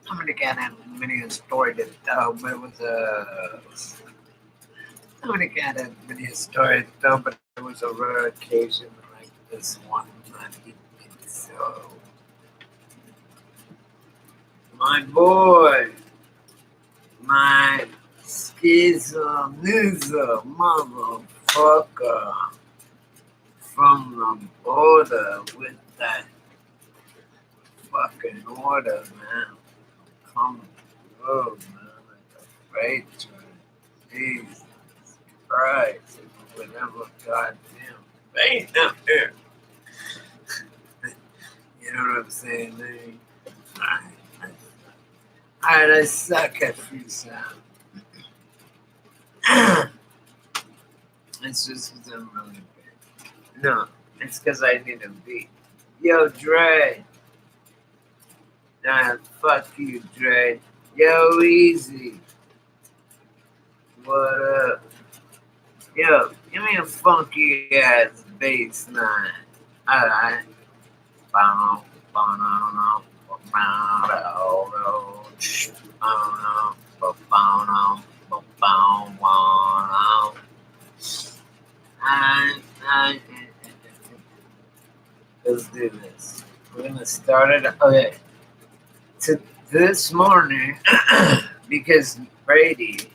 I'm gonna get a mini story that it was a. I'm gonna get a mini story though, but it was a rare occasion like this one that he did so. My boy, my schizo motherfucker from the border with that fucking order, man. Come through, man, like a freight train. Jesus Christ, whatever goddamn pain up here. You know what I'm saying, man? I suck at freestyle. It's just because I'm really bad. No, it's because I need a beat. Yo, Dre. Nah, fuck you, Dre. Yo, Easy. What up? Yo, give me a funky ass bass line. Alright. Bow, bow, bow, bow, bow, let's do this. We're gonna start it. Okay. To this morning, because man, Brady,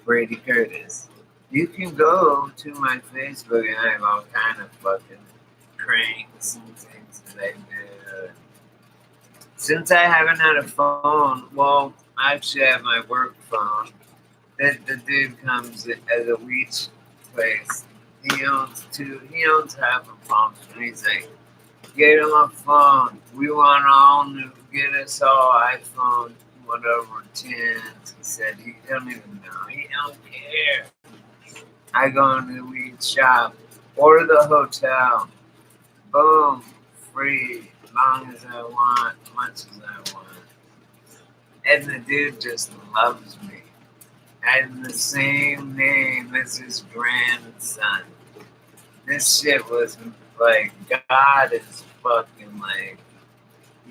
Brady Curtis. You can go to my Facebook and I have all kind of fucking cranks and things that I do. Since I haven't had a phone, well, I actually have my work phone. The dude comes at a weed place. He owns half a phone. And he's like, get him a phone. We want all new, get us all iPhone, whatever, 10s. He said he don't even know. He don't care. I go into the weed shop, order the hotel, boom, free, long as I want, much as I want. And the dude just loves me. And the same name as his grandson. This shit was like, God is fucking like,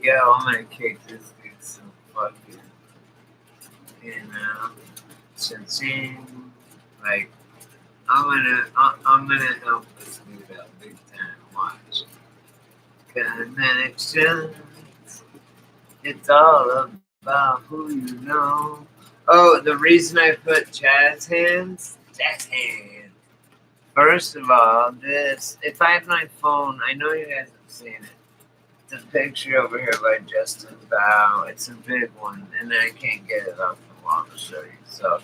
yo, I'm gonna kick this dude some fucking, you know, cha-ching. Like, I'm gonna help this dude out big time. Watch. Connections. It's all about who you know. Oh, the reason I put jazz hands. First of all, this, if I have my phone, I know you guys have seen it. It's a picture over here by Justin Bao. It's a big one, and I can't get it off the wall to show you. So,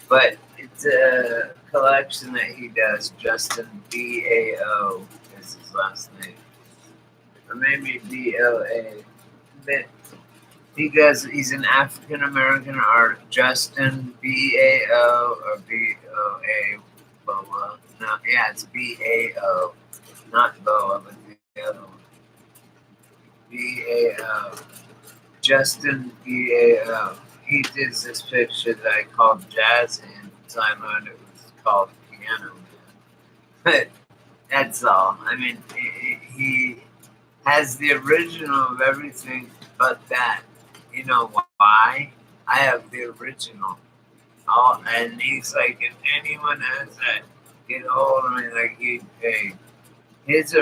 but it's a collection that he does. Justin Bao is his last name, or maybe BLA. But he does. He's an African American artist. Justin Bao or BOA. Boa. No, yeah, it's BAO, not Boa, but the other one. BAO. Justin BAO. He did this picture that I called Jazz Hand. So I learned it was called Piano Man. But that's all. I mean, he has the original of everything but that. You know why? I have the original. Oh, and he's like, if anyone has that, get hold of me like he'd pay. It's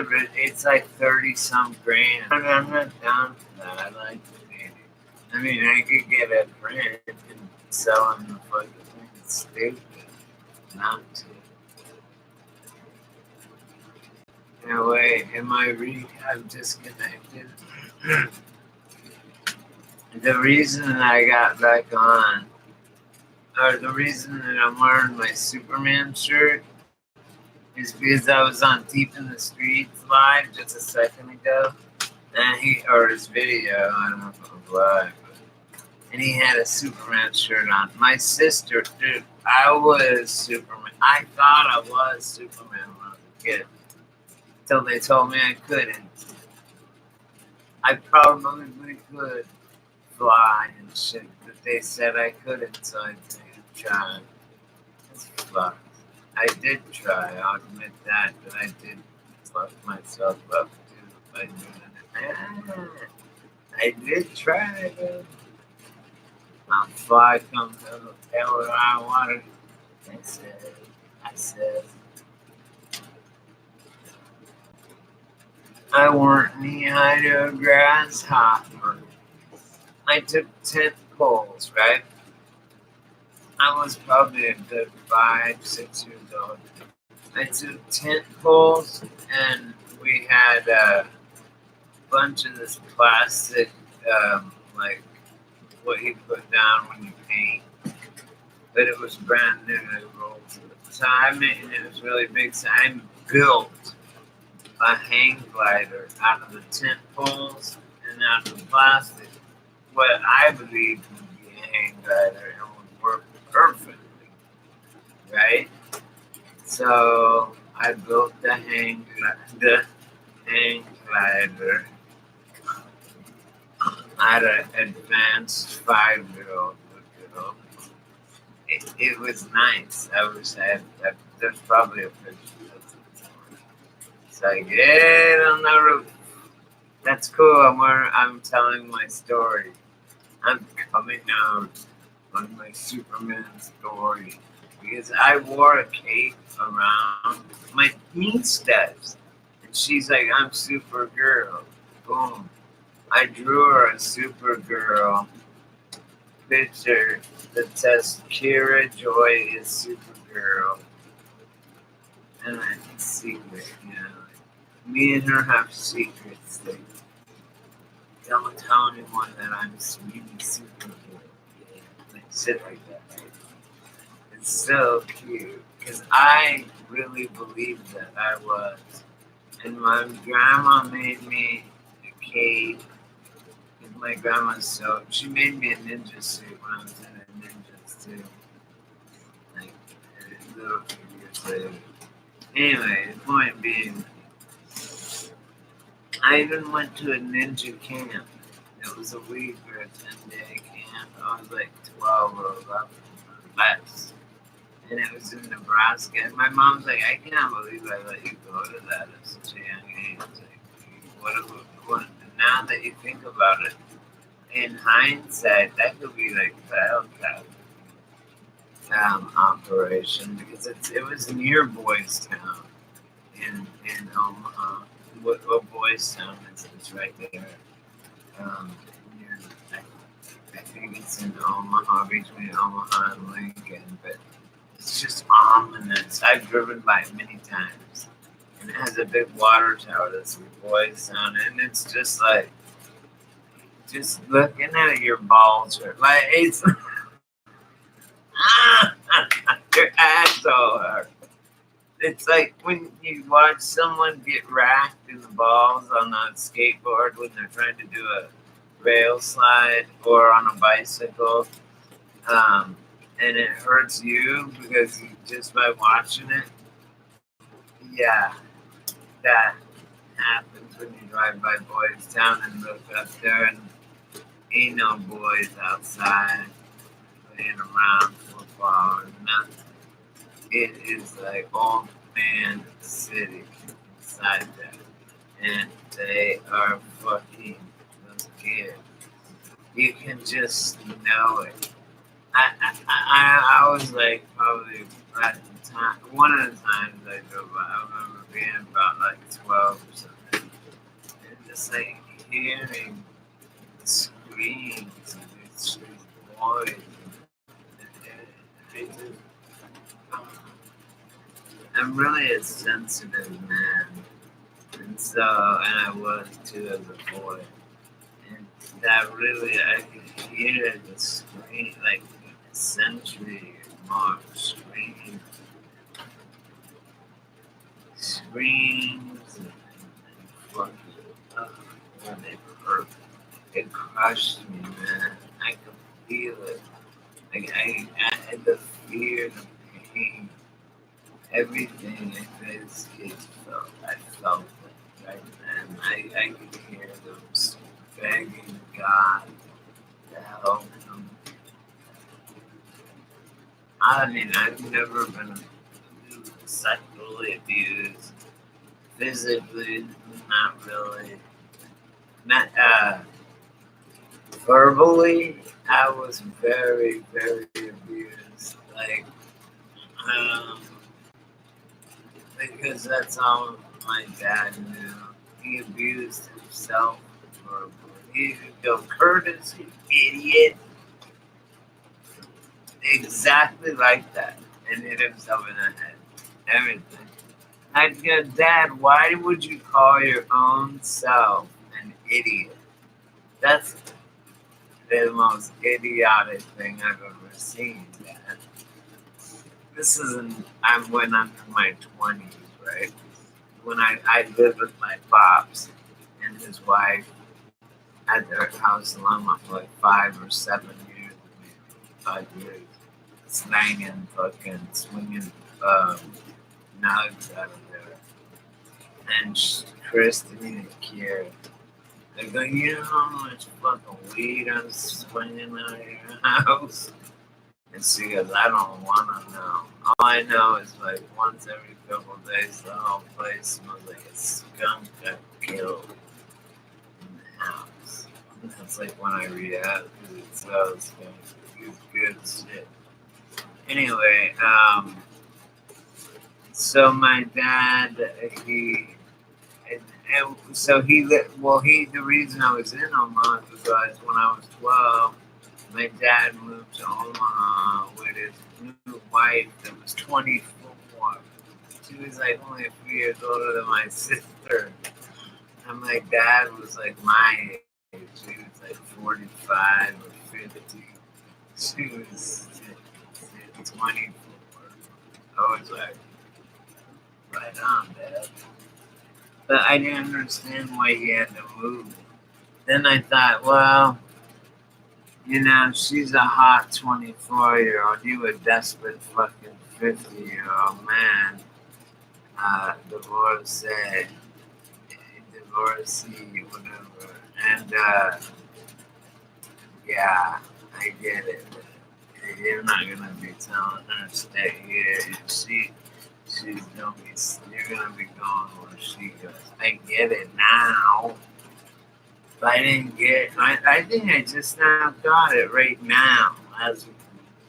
like 30 some grand. I'm not down for that. I like the painting. I mean, I could get a print and sell them the fucking thing. It's stupid not to. No way, I'm disconnected. The reason that I got back on, or the reason that I'm wearing my Superman shirt, is because I was on Deep in the Streets live just a second ago, and or his video, I don't know if it was live, and he had a Superman shirt on. My sister, dude, I was Superman. I thought I was Superman when I was a kid, until they told me I couldn't. I probably could fly and shit, but they said I couldn't, so I didn't try. It's fucked. I did try, I'll admit that, but I did fuck myself up too by doing it. Ah, I did try it. My fly comes out of I wanted. I said, I weren't knee high to a grasshopper. I took 10 pulls, right? I was probably a good 5, 6 years old. I took 10 pulls and we had a bunch of this plastic, like what you put down when you paint, but it was brand new. It rolled. So I made, and it was really big. So I built a hang glider out of the tent poles and out of the plastic. What I believed would be a hang glider and would work perfectly, right? So I built the hang glider at an advanced 5-year-old girl. It was nice. There's probably a picture of it. It's like, yeah, on the roof. That's cool. I'm telling my story. I'm coming out on my Superman story because I wore a cape around. My niece does, and she's like, "I'm Supergirl." Boom! I drew her a Supergirl picture that says Kira Joy is Supergirl, and it's secret. Me and her have secrets. Don't tell anyone that I'm really Supergirl. Yeah, like shit like that. Right? It's so cute because I really believed that I was. And my grandma made me a cape. And my grandma's so she made me a ninja suit when I was in a ninjas too. Like a little figures later. Anyway, the point being, I even went to a ninja camp. It was a week or a 10-day camp. I was like 12 or 11 or less. And it was in Nebraska. And my mom's like, I can't believe I let you go to that at such a young age. Like, what, now that you think about it, in hindsight, that could be like a operation because it was near Boys Town in Omaha. What Boys Town is? It's right there. Near, I think it's in Omaha, between Omaha and Lincoln, but it's just ominous. I've driven by it many times. And it has a big water tower that's with Boys Town, and it's just like, just looking at it, your balls are like, it's, your asshole hurt. It's like when you watch someone get racked in the balls on a skateboard when they're trying to do a rail slide or on a bicycle, and it hurts you because you, just by watching it. Yeah, that happens when you drive by Boys Town and look up there and ain't no boys outside playing around football or nothing. It is like old man city inside there. And they are fucking those kids. You can just know it. I was like probably at the time, one of the times I drove by, I remember being about like 12 or something. And just like hearing the screams of these boys. And I'm really a sensitive man. And so, and I was too as a boy. And that really, I could hear the scream, like a century mark screams, and fucking, when they hurt. It crushed me, man. I could feel it. Like I had the fear, the pain, everything I physically felt. I felt it right then. I could hear them begging God to help them. I mean, I've never been sexually abused, physically, not really. verbally, I was very, very abused. Like, um, because that's all my dad knew. He abused himself verbally. He would go, Curtis, you idiot. Exactly like that. And hit himself in the head. Everything. I'd go, Dad, why would you call your own self an idiot? That's the most idiotic thing I've ever seen, Dad. This isn't, I went into my 20s, right? When I lived with my pops and his wife at their house alone for like 5 or 7 years, maybe 5 years, slanging, fucking, swinging nugs out of there. And Kristen and Kira, they go, you know how much fucking weed I'm swinging out of your house? And she goes, I don't want to know. All I know is like once every couple of days, the whole place smells like a skunk got killed in the house. That's like when I react because it smells good shit. Anyway, so my dad, the reason I was in Omaha was because when I was 12, my dad moved to Omaha with his new wife that was 24. She was like only a few years older than my sister. And my dad was like my age. He was like 45 or 50. She was 24. I was like, right on, Dad. But I didn't understand why he had to move. Then I thought, well, you know, she's a hot 24-year-old. You a desperate fucking 50-year-old man. Divorcee, whatever. And, yeah, I get it. You're not going to be telling her to stay here. She's going to be, you're going to be going where she goes. I get it now. I didn't get. I think I just now got it right now, as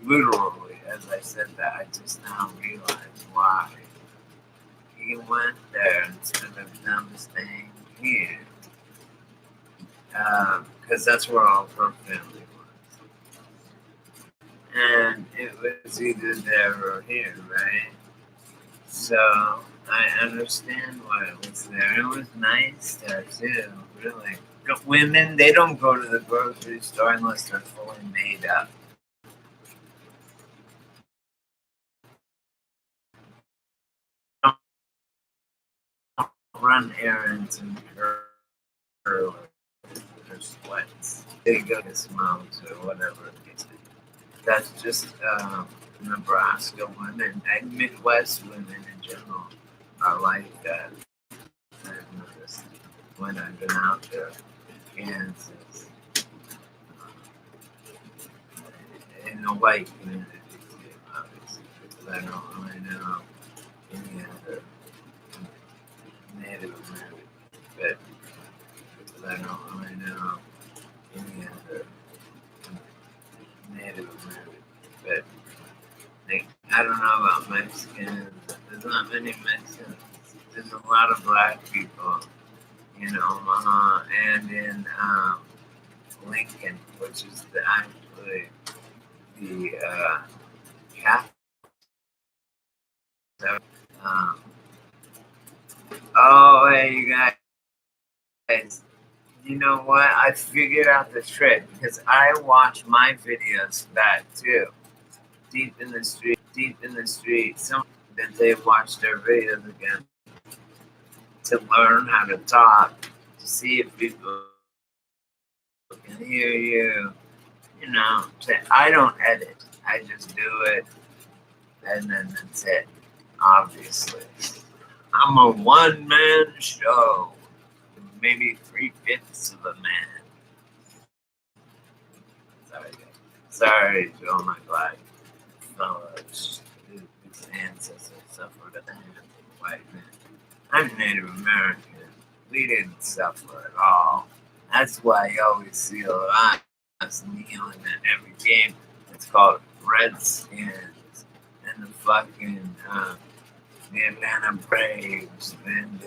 literally as I said that. I just now realized why he went there instead of them staying here, because that's where all her family was, and it was either there or here, right? So I understand why it was there. It was nice there too, really. Women, they don't go to the grocery store unless they're fully made up. Don't run errands in her sweats. They go to smells or whatever it is. That's just Nebraska women and Midwest women in general are like that. I've noticed when I've been out there. Kansas, in the white community, obviously, because I don't really know any other Native American, but because I don't really know any other Native American, but like, I don't know about Mexicans. There's not many Mexicans. There's a lot of black people in Omaha and in Lincoln, which is actually the capital. Um, oh, hey, you guys. You know what? I figured out the trick because I watch my videos back too. Deep in the street. Some that they watch their videos again to learn how to talk, to see if people can hear you. You know, I don't edit. I just do it, and then that's it. Obviously, I'm a one-man show. Maybe 3/5 of a man. Sorry to all my black fellows whose ancestors suffered at the hands of white men. I'm Native American. We didn't suffer at all That's why you always see a lot of kneeling at every game. It's called Redskins and the fucking the Atlanta Braves and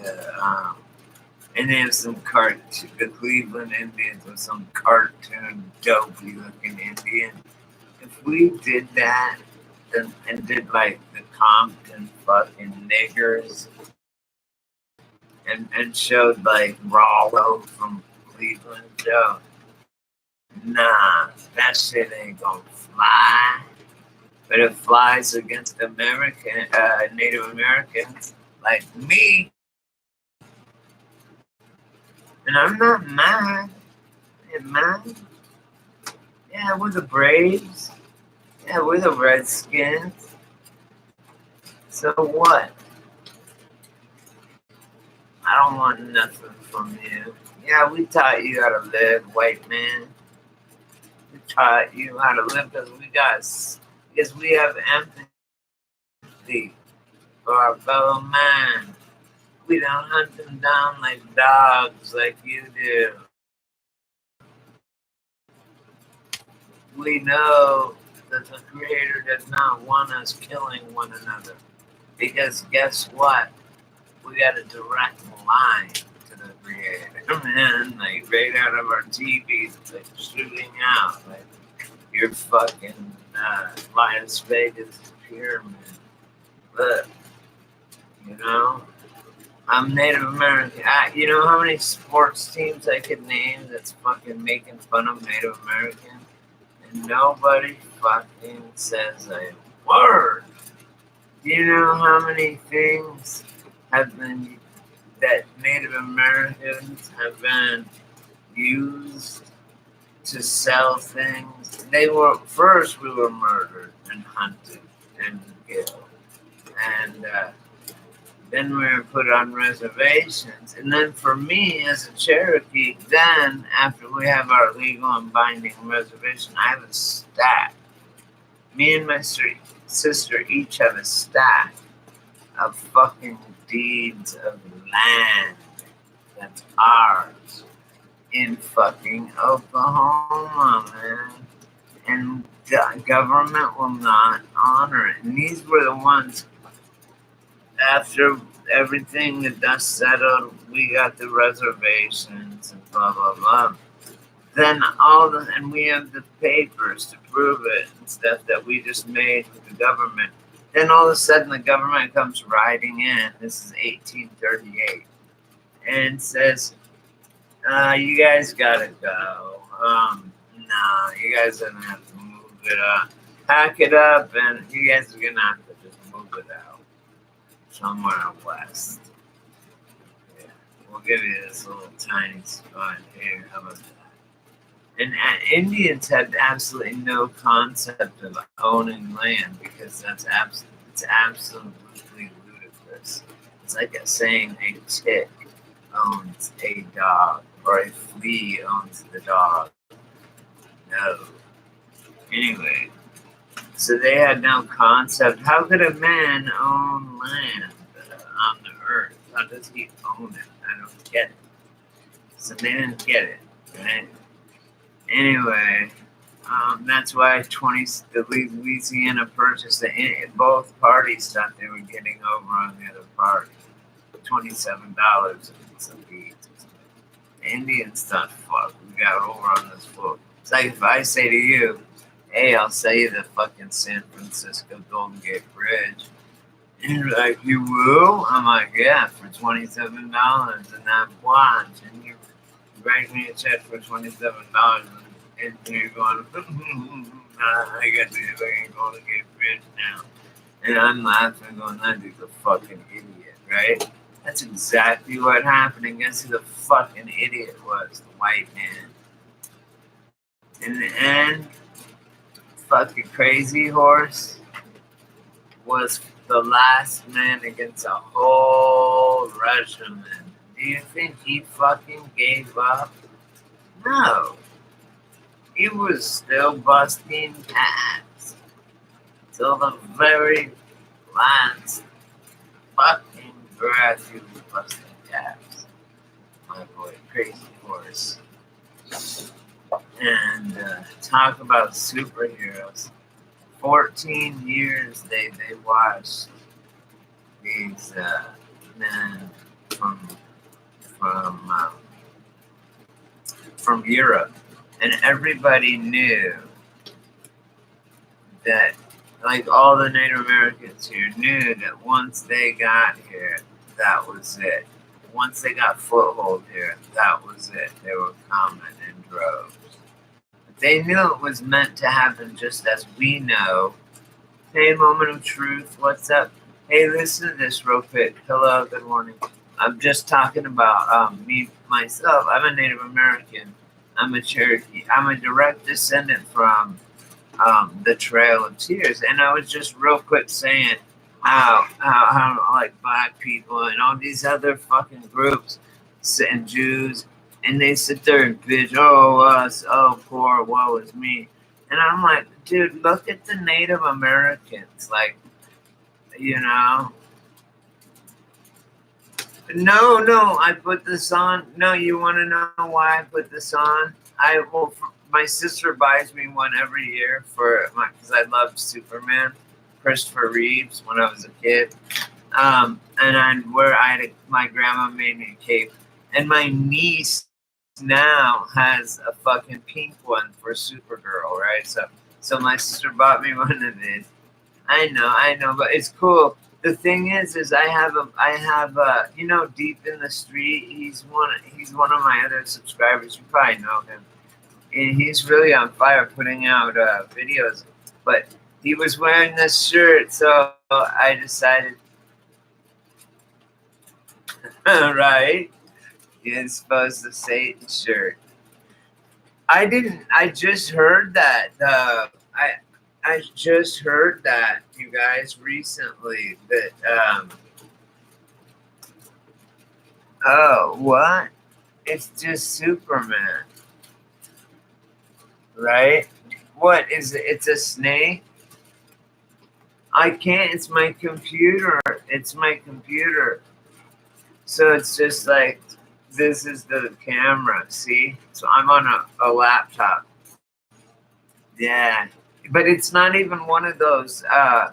they have some the Cleveland Indians with some cartoon dopey looking Indian. If we did that and did like the Compton fucking niggers and showed like Rollo from Cleveland, Joe, nah, that shit ain't gonna fly. But it flies against Native Americans like me. And I'm not mad. I'm mad. Yeah, we're the Braves. Yeah, we're the Redskins. So what? I don't want nothing from you. Yeah, we taught you how to live, white man. We taught you how to live because we have empathy for our fellow man. We don't hunt them down like dogs like you do. We know that the Creator does not want us killing one another. Because guess what? We got a direct line to the Creator. Man, like right out of our TVs, it's like shooting out. Like your fucking Las Vegas pyramid. Look, you know? I'm Native American. You know how many sports teams I could name that's fucking making fun of Native Americans? And nobody fucking says a word. Do you know how many things have been that Native Americans have been used to sell things? We were murdered and hunted and killed. And then we were put on reservations. And then for me as a Cherokee, then after we have our legal and binding reservation, I have a stack. Me and my sister each have a stack of fucking deeds of land that's ours in fucking Oklahoma, man. And the government will not honor it. And these were the ones after everything, the dust settled, we got the reservations and blah blah blah. Then and we have the papers to prove it and stuff that we just made with the government. Then all of a sudden the government comes riding in. This is 1838, and says, "You guys gotta go. Nah, you guys are gonna have to move it up, pack it up, and you guys are gonna have to just move it out." Somewhere west. Yeah. We'll give you this little tiny spot here. How about that? And Indians had absolutely no concept of owning land because it's absolutely ludicrous. It's like saying a tick owns a dog or a flea owns the dog. No. Anyway. So they had no concept. How could a man own land on the earth? How does he own it? I don't get it. So they didn't get it, right? Anyway, that's why the Louisiana Purchase, both parties thought they were getting over on the other party. $27 and some beads. The Indians thought, fuck, we got over on this fool. It's like if I say to you, hey, I'll sell you the fucking San Francisco Golden Gate Bridge. And you're like, you will? I'm like, yeah, for $27 and I'm watch. And you write me a check for $27 and you're going, I got the fucking Golden Gate Bridge now. And I'm laughing going, that dude's a fucking idiot, right? That's exactly what happened. And guess who the fucking idiot was? The white man. In the end, fucking Crazy Horse was the last man against a whole regiment. Do you think he fucking gave up? No. He was still busting ass till the very last fucking breath he was busting ass. My boy, Crazy Horse. and talk about superheroes. 14 years they watched these men from from um, from Europe, and everybody knew that, like all the Native Americans here knew that once they got here, that was it. Once they got foothold here, that was it. They were coming in droves. They knew it was meant to happen just as we know. Hey, moment of truth, what's up? Hey, listen to this real quick. Hello, good morning. I'm just talking about me, myself. I'm a Native American. I'm a Cherokee. I'm a direct descendant from the Trail of Tears. And I was just real quick saying how like black people and all these other fucking groups and Jews, and they sit there and bitch, oh, us, oh, poor, woe is me. And I'm like, dude, look at the Native Americans. Like, you know, no, I put this on. No, you want to know why I put this on? My sister buys me one every year because I loved Superman, Christopher Reeves when I was a kid. My grandma made me a cape, and my niece now has a fucking pink one for Supergirl, right? So my sister bought me one of these. I know, but it's cool. The thing is I have Deep in the Street. He's one of my other subscribers. You probably know him, and he's really on fire putting out videos. But he was wearing this shirt, so I decided, right? It's supposed to say shirt. I didn't. I just heard that. I just heard that, you guys, recently. That oh, what? It's just Superman, right? What is it? It's a snake. I can't. It's my computer. It's my computer. So it's just like, this is the camera, see? So I'm on a laptop. Yeah. But it's not even one of those. I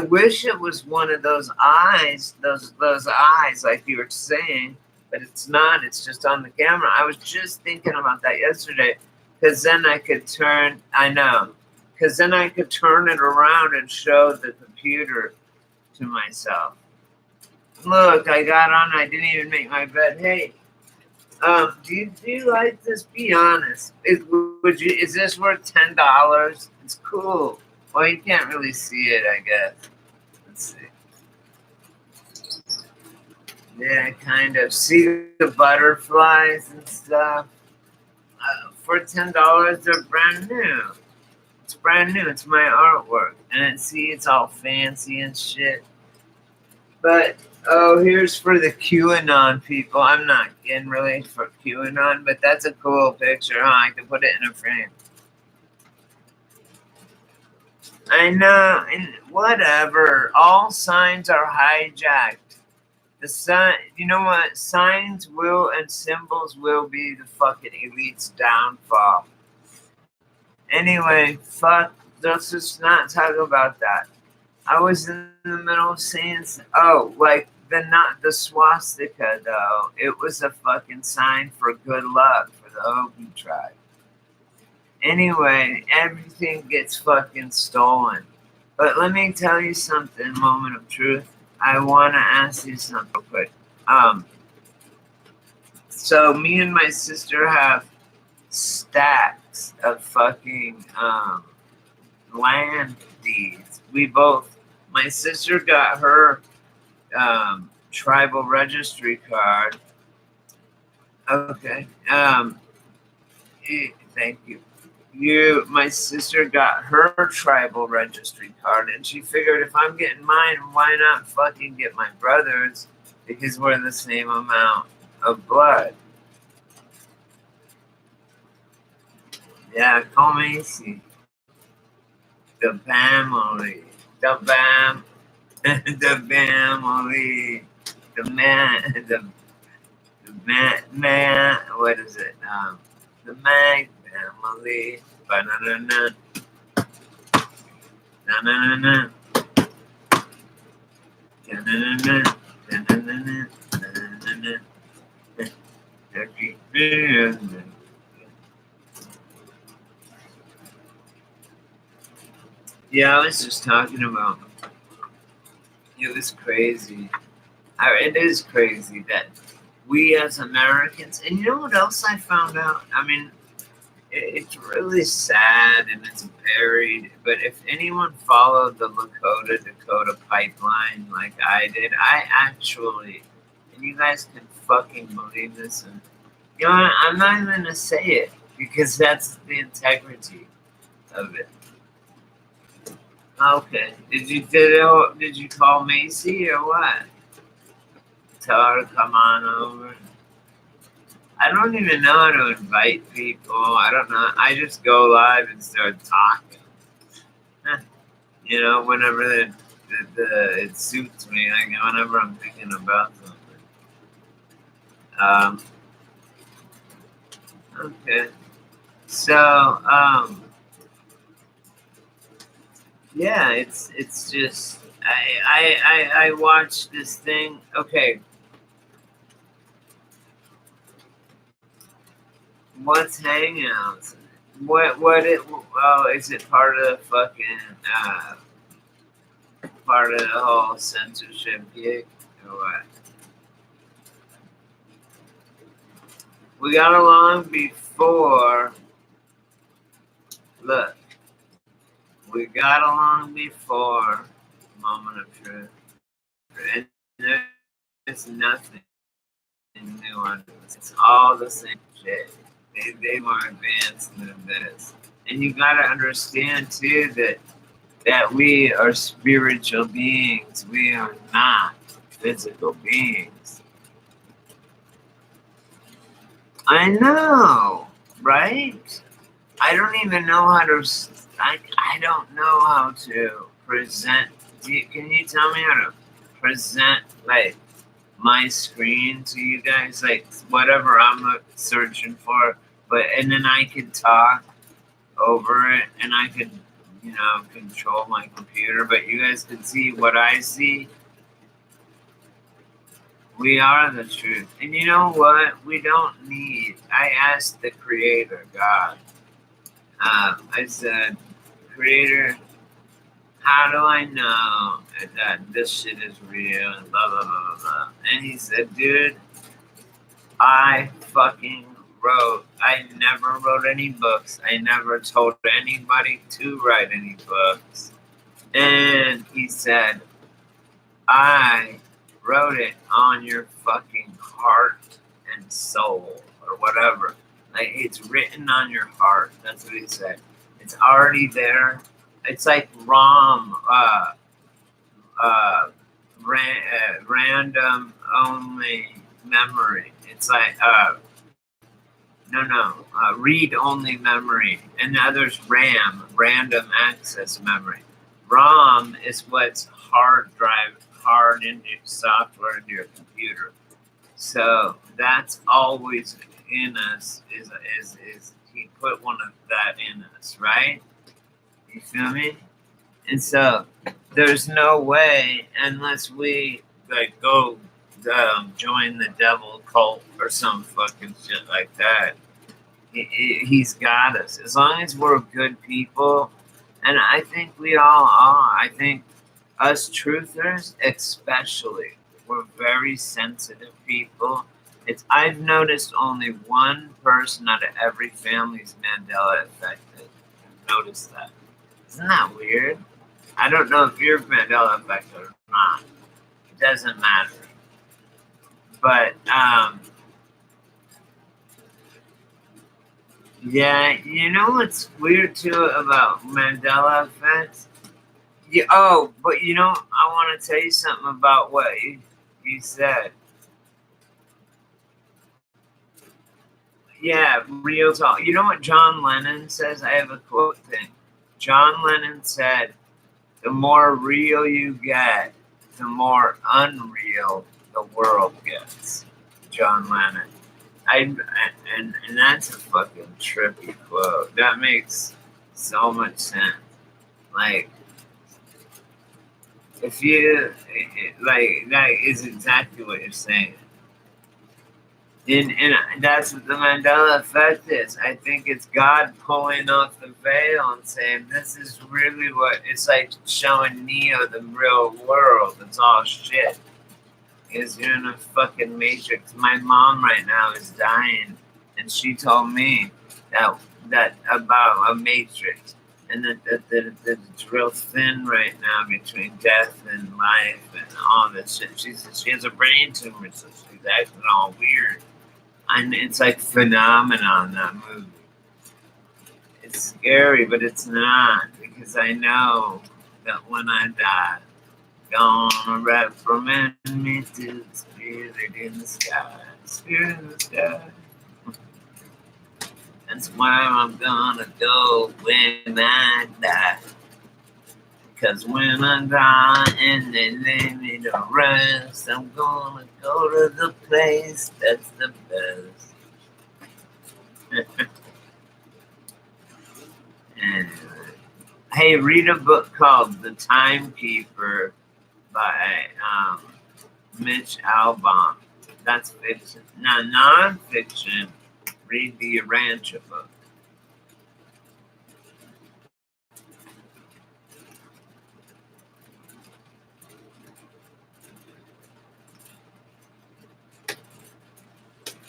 wish it was one of those eyes, those eyes, like you were saying, but it's not. It's just on the camera. I was just thinking about that yesterday, because then I could turn. I know, because then I could turn it around and show the computer to myself. Look, I got on. I didn't even make my bed. Hey, do you like this? Be honest. Is this worth $10? It's cool. Well, you can't really see it, I guess. Let's see. Yeah, kind of. See the butterflies and stuff. For $10, they're brand new. It's brand new. It's my artwork, and it's all fancy and shit. But here's for the QAnon people. I'm not getting really for QAnon, but that's a cool picture, huh? I can put it in a frame. I know, and whatever. All signs are hijacked. The sign, you know what? Signs will and symbols will be the fucking elite's downfall. Anyway, fuck. Let's just not talk about that. I was in the middle of saying, like the swastika though. It was a fucking sign for good luck for the Hopi tribe. Anyway, everything gets fucking stolen. But let me tell you something, moment of truth. I want to ask you something real quick. So me and my sister have stacks of fucking land deeds. My sister got her tribal registry card. Okay. Thank you. My sister got her tribal registry card, and she figured, if I'm getting mine, why not fucking get my brother's, because we're the same amount of blood. Yeah, call Macy. The family. The family. The man, what is it? The Mag family. Ba-na-na-na. Na-na-na-na. Na-na-na-na. Na-na-na-na. Na-na-na-na. Yeah, I was just talking about it was crazy. It is crazy that we as Americans, and you know what else I found out? I mean, it's really sad and it's buried, but if anyone followed the Lakota Dakota pipeline like I did, I actually, and you guys can fucking believe this, and you know what, I'm not even gonna say it because that's the integrity of it. Okay, did you call Macy or what? Tell her to come on over. I don't even know how to invite people. I don't know. I just go live and start talking. You know, whenever it suits me, like whenever I'm thinking about something. Okay. So, yeah, it's just I watched this thing. Okay, what's Hangouts? What it? Oh, is it part of the fucking part of the whole censorship gig or what? We got along before. Look, we got along before. Moment of truth, and there's nothing new on this. It's all the same shit. They more advanced than this, and you gotta understand too that we are spiritual beings. We are not physical beings. I know, right? I don't even know how to. I don't know how to present. Can you tell me how to present like my screen to you guys, like whatever I'm searching for, but and then I could talk over it, and I could, you know, control my computer, but you guys can see what I see. We are the truth, and you know what? We don't need. I asked the Creator, God. I said, Creator, how do I know that this shit is real? And blah blah blah blah blah. And he said, dude, I fucking wrote. I never wrote any books. I never told anybody to write any books. And he said, I wrote it on your fucking heart and soul or whatever. Like it's written on your heart. That's what he said. It's already there. It's like ROM, random only memory. It's like read only memory, and the other's RAM, random access memory. ROM is what's hard into software into your computer. So that's always in us. Is he put one of that in us, right? You feel me? And so there's no way unless we like go join the devil cult or some fucking shit like that. He's got us as long as we're good people, and I think we all are. I think us truthers, especially, we're very sensitive people. I've noticed only one person out of every family is Mandela affected. I've noticed that. Isn't that weird? I don't know if you're Mandela affected or not. It doesn't matter. But yeah, you know what's weird too about Mandela effect? Yeah, oh, but you know, I want to tell you something about what you said. Yeah, real talk. You know what John Lennon says? I have a quote thing. John Lennon said, the more real you get, the more unreal the world gets. John Lennon. And that's a fucking trippy quote. That makes so much sense. Like, if you, like, that is exactly what you're saying. And that's what the Mandela effect is. I think it's God pulling off the veil and saying, this is really what it's like, showing Neo the real world. It's all shit. Is you're in a fucking matrix. My mom right now is dying, and she told me that about a matrix, and that it's real thin right now between death and life and all this shit. She says she has a brain tumor, so she's acting all weird. And it's like phenomenon, that movie. It's scary, but it's not, because I know that when I die, gonna recommend me to the spirit in the sky, spirit in the sky. That's where I'm gonna go when I die. Cause when I die and they lay me to rest, I'm gonna go to the place that's the best. Anyway. Hey, read a book called The Timekeeper by Mitch Albom. That's fiction. Now, non-fiction, read the Rancha book.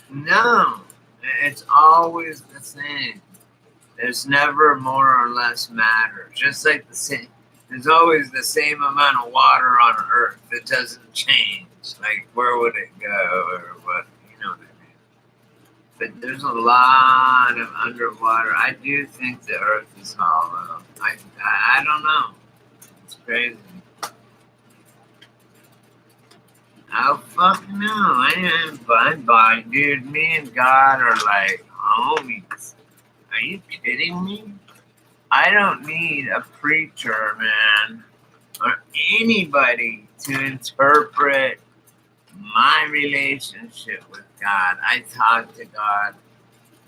No, it's always the same. There's never more or less matter. Just like the same, there's always the same amount of water on Earth. It doesn't change. Like, where would it go, or what? You know what I mean? But there's a lot of underwater. I do think the Earth is hollow. I don't know. It's crazy. Oh, fuck no. I am bye. Dude, me and God are like homies. Are you kidding me? I don't need a preacher, man, or anybody to interpret my relationship with God. I talk to God,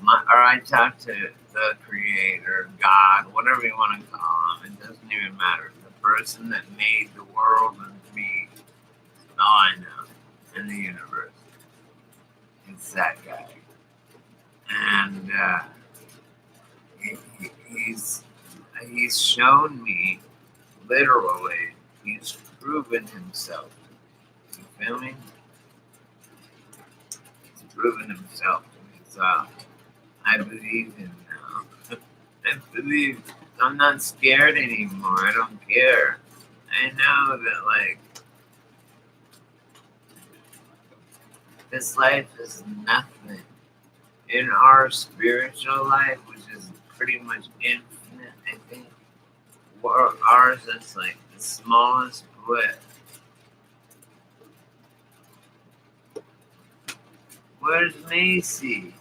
or I talk to the Creator, God, whatever you want to call him. It doesn't even matter. The person that made the world and me, all I know in the universe. It's that guy. And he's shown me, literally, he's proven himself. You feel me? He's proven himself to me. So I believe him now. I believe I'm not scared anymore. I don't care. I know that, like, this life is nothing. In our spiritual life, which is pretty much infinite, I think, ours is like the smallest blip. Where's Macy?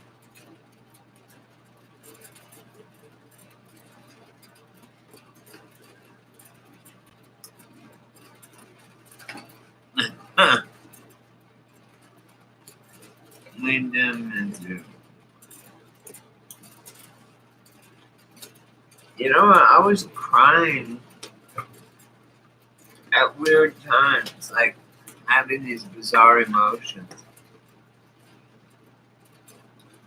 Lead them into. You know what? I was crying at weird times, like having these bizarre emotions.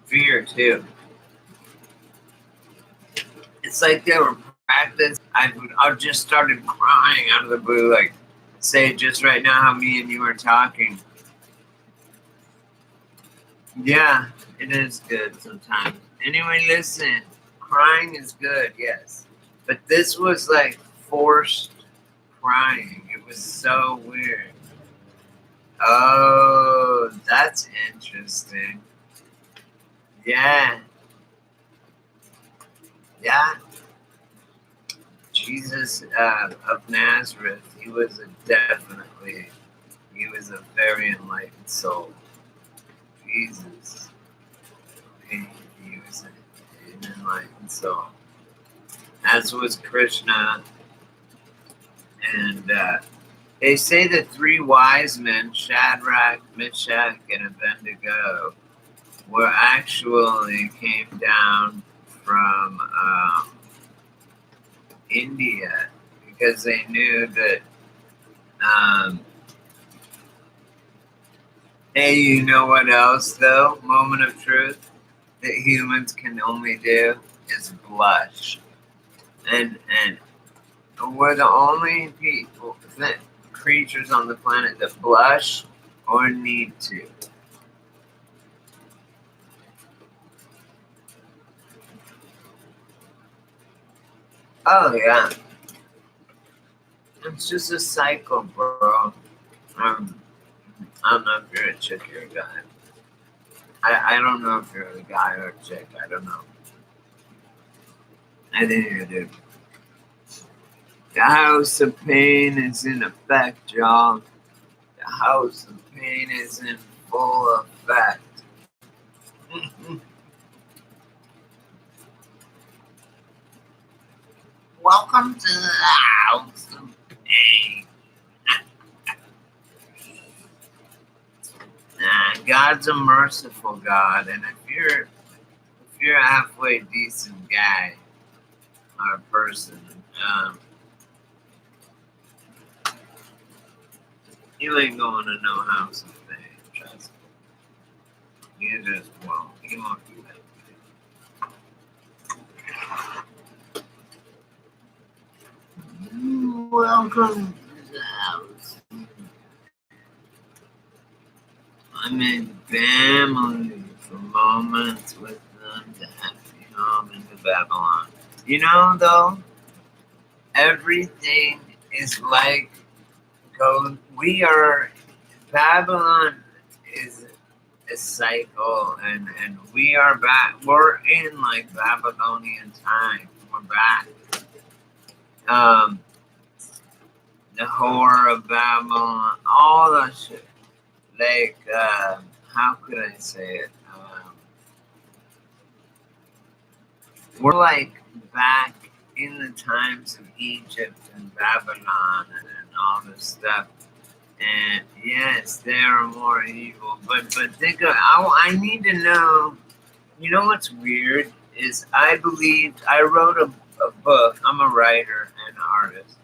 Fear, too. It's like they were practice. I just started crying out of the blue, like, say just right now how me and you are talking. Yeah, it is good sometimes. Anyway, listen, crying is good, yes. But this was like forced crying. It was so weird. Oh, that's interesting. Yeah. Yeah. Jesus of Nazareth, he was a very enlightened soul. Jesus. He was an enlightened soul. As was Krishna. And they say the three wise men, Shadrach, Meshach, and Abednego, were actually came down from India because they knew that, hey, you know what else though? Moment of truth that humans can only do is blush. And we're the only people, creatures on the planet that blush or need to. Oh yeah, it's just a cycle, bro. Um, I don't know if you're a chick or a guy. I don't know if you're a guy or a chick. I don't know. I think you're a dude. The house of pain is in effect, y'all. The house of pain is in full effect. Welcome to the house of pain. Nah, God's a merciful God, and if you're a halfway decent guy or person, you ain't going to no house of pain. Trust me. You just won't. You won't do that. Welcome to the house. I'm in family for moments with them to have me home into Babylon. You know, though, everything is like we are, Babylon is a cycle, and we are back. We're in like Babylonian time. We're back. The horror of Babylon, all that shit. Like, how could I say it? We're like back in the times of Egypt and Babylon and all this stuff. And yes, they are more evil. But think of, I need to know. You know what's weird is I wrote a book. I'm a writer and artist.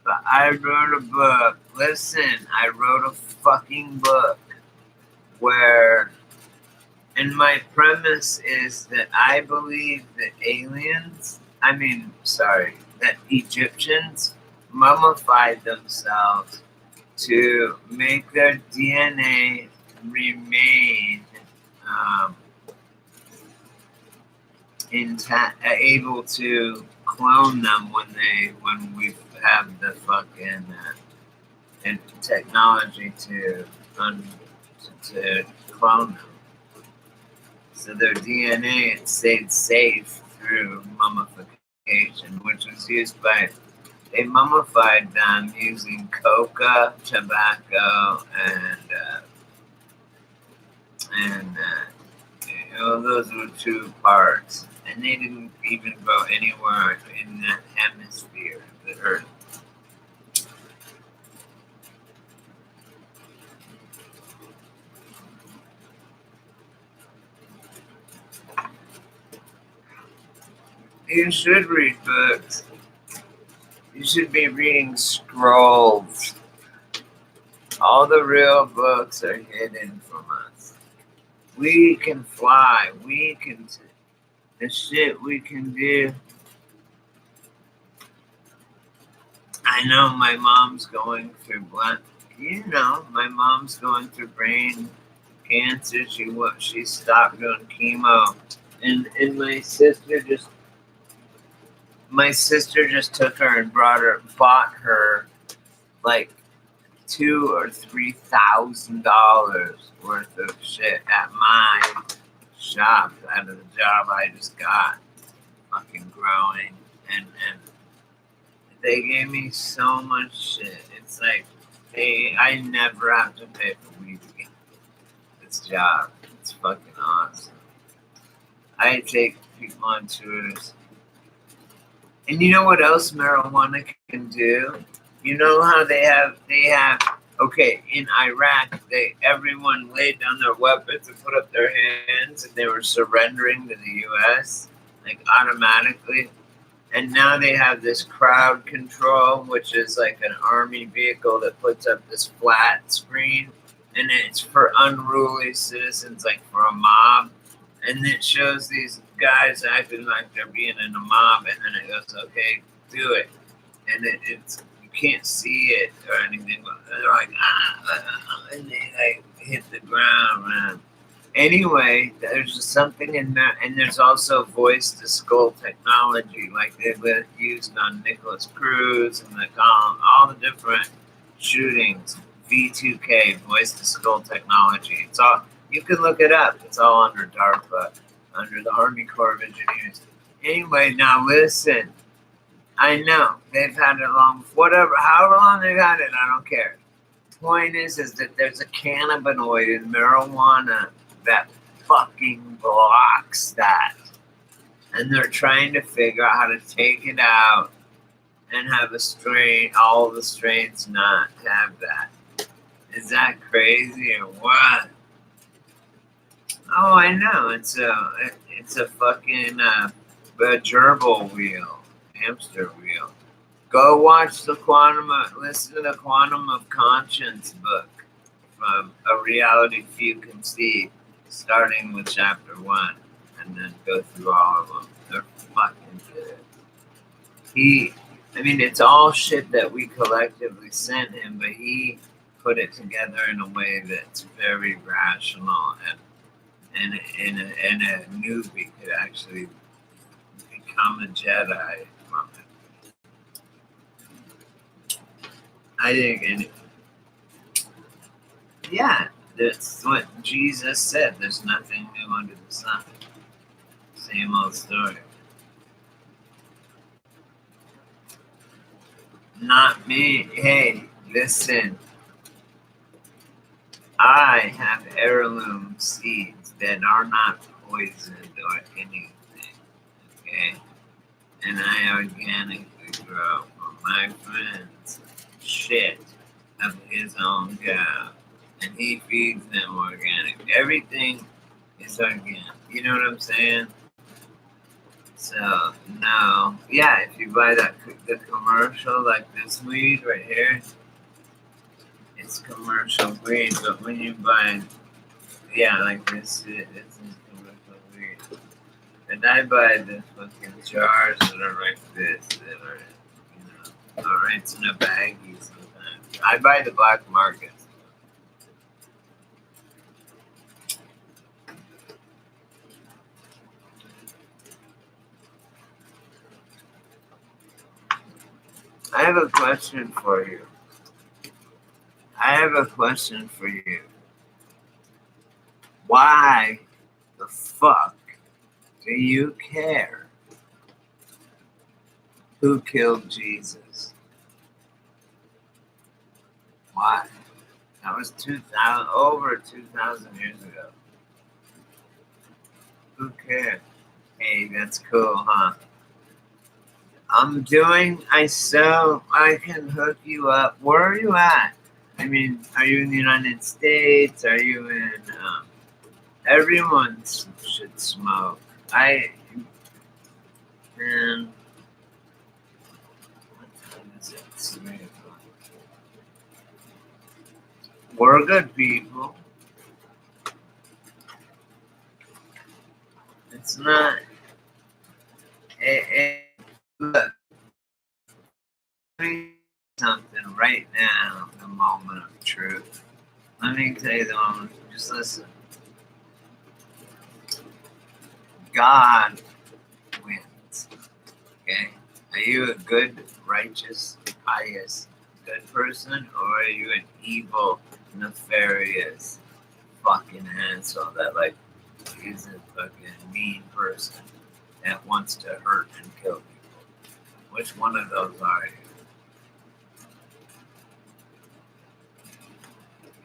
But I wrote a book. Listen, I wrote a fucking book where, and my premise is that I believe that that Egyptians mummified themselves to make their DNA remain intact, able to clone them when we have the fucking and technology to clone them. So their DNA stayed safe through mummification, which was used by, they mummified them using coca, tobacco, and those were two parts. And they didn't even go anywhere in that hemisphere of the earth. You should read books. You should be reading scrolls. All the real books are hidden from us. We can fly. The shit we can do. I know my mom's going through my mom's going through brain cancer. She stopped doing chemo, and my sister just took her and bought her like $2,000 or $3,000 worth of shit at my shop out of the job I just got, fucking growing, and they gave me so much shit. It's like, hey, I never have to pay for weed again. This job, it's fucking awesome. I take people on tours. And you know what else marijuana can do? You know how they have Okay, in Iraq, everyone laid down their weapons and put up their hands, and they were surrendering to the U.S. like automatically. And now they have this crowd control, which is like an army vehicle that puts up this flat screen, and it's for unruly citizens, like for a mob. And it shows these guys acting like they're being in a mob, and then it goes, "Okay, do it," and it's you can't see it or anything, but they're like and they like hit the ground, man. Anyway, there's just something in that, and there's also voice to skull technology, like they used on Nicholas Cruz and all the different shootings. V2K, voice to skull technology. It's all you can look it up. It's all under DARPA, under the Army Corps of Engineers. Anyway, now listen. I know they've had it long, however long they've had it. I don't care. Point is that there's a cannabinoid in marijuana that fucking blocks that, and they're trying to figure out how to take it out and have all the strains not have that. Is that crazy or what? Oh, I know. It's a fucking a gerbil wheel, hamster wheel. Go watch listen to the Quantum of Conscience book from A Reality Few Can See, starting with chapter 1, and then go through all of them. They're fucking good. It's all shit that we collectively sent him, but he put it together in a way that's very rational, and a newbie could actually become a Jedi from it. I think, yeah, that's what Jesus said. There's nothing new under the sun. Same old story. Not me. Hey, listen. I have heirloom seeds that are not poisoned or anything. Okay? And I organically grow for my friends shit of his own cow. And he feeds them organic. Everything is organic. You know what I'm saying? So, no. Yeah, if you buy the commercial, like this weed right here, it's commercial weed. But when you buy, like this is commercial weed. And I buy the fucking jars that are like this, that are, it's in a baggie sometimes. I buy the black market. I have a question for you. Why the fuck do you care who killed Jesus? Why? That was over 2,000 years ago. Who cares? Hey, that's cool, huh? I can hook you up. Where are you at? Are you in the United States? Are you in, everyone should smoke. What time is it? 3 o'clock. We're good people. It's not, look, something right now, the moment of truth. Let me tell you the moment. Just listen. God wins. Okay? Are you a good, righteous, pious, good person, or are you an evil, nefarious fucking asshole that is a fucking mean person that wants to hurt and kill people? Which one of those are you?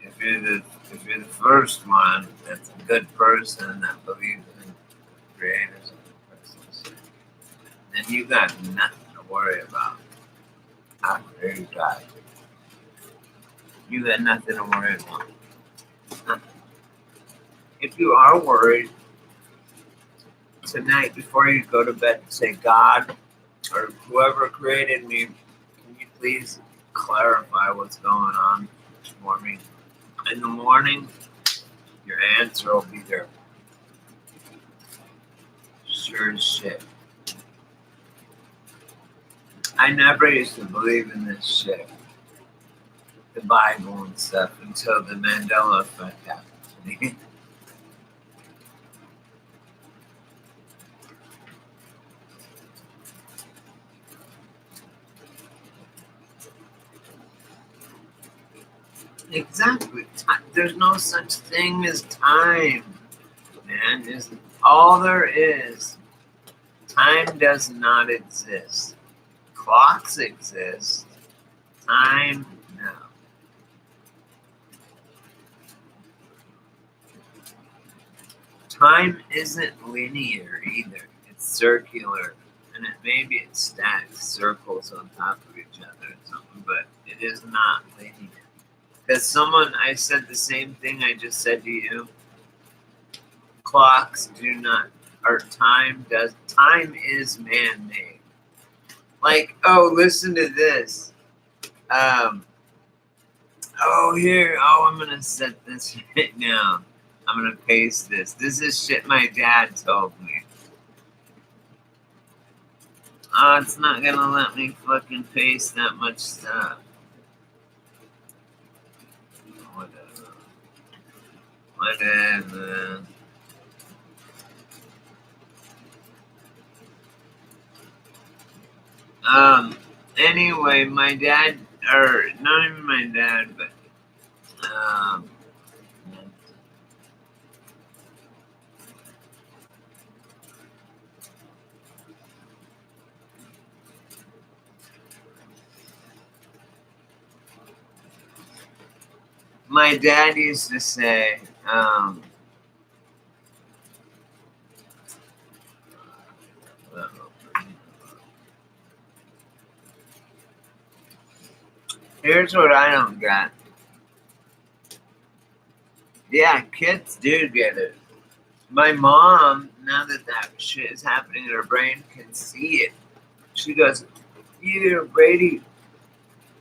If you're the first one, that's a good person that believes in creators and persons, then you got nothing to worry about after you die. You got nothing to worry about. If you are worried, tonight before you go to bed, say, God, or whoever created me, can you please clarify what's going on for me? In the morning, your answer will be there. Sure as shit. I never used to believe in this shit, the Bible and stuff, until the Mandela effect happened to me. Exactly. There's no such thing as time, man. Is all there is. Time does not exist. Clocks exist. Time, no. Time isn't linear either. It's circular. And maybe it stacks circles on top of each other or something, but it is not linear. Because I said the same thing I just said to you. Clocks do not, or time is man-made. Like, oh, listen to this. I'm going to set this right now. I'm going to paste this. This is shit my dad told me. Oh, it's not going to let me fucking paste that much stuff. Whatever. Anyway, my dad, or not even my dad, but, my dad used to say, here's what I don't get. Yeah, kids do get it. My mom, now that shit is happening in her brain, can see it. She goes, Brady,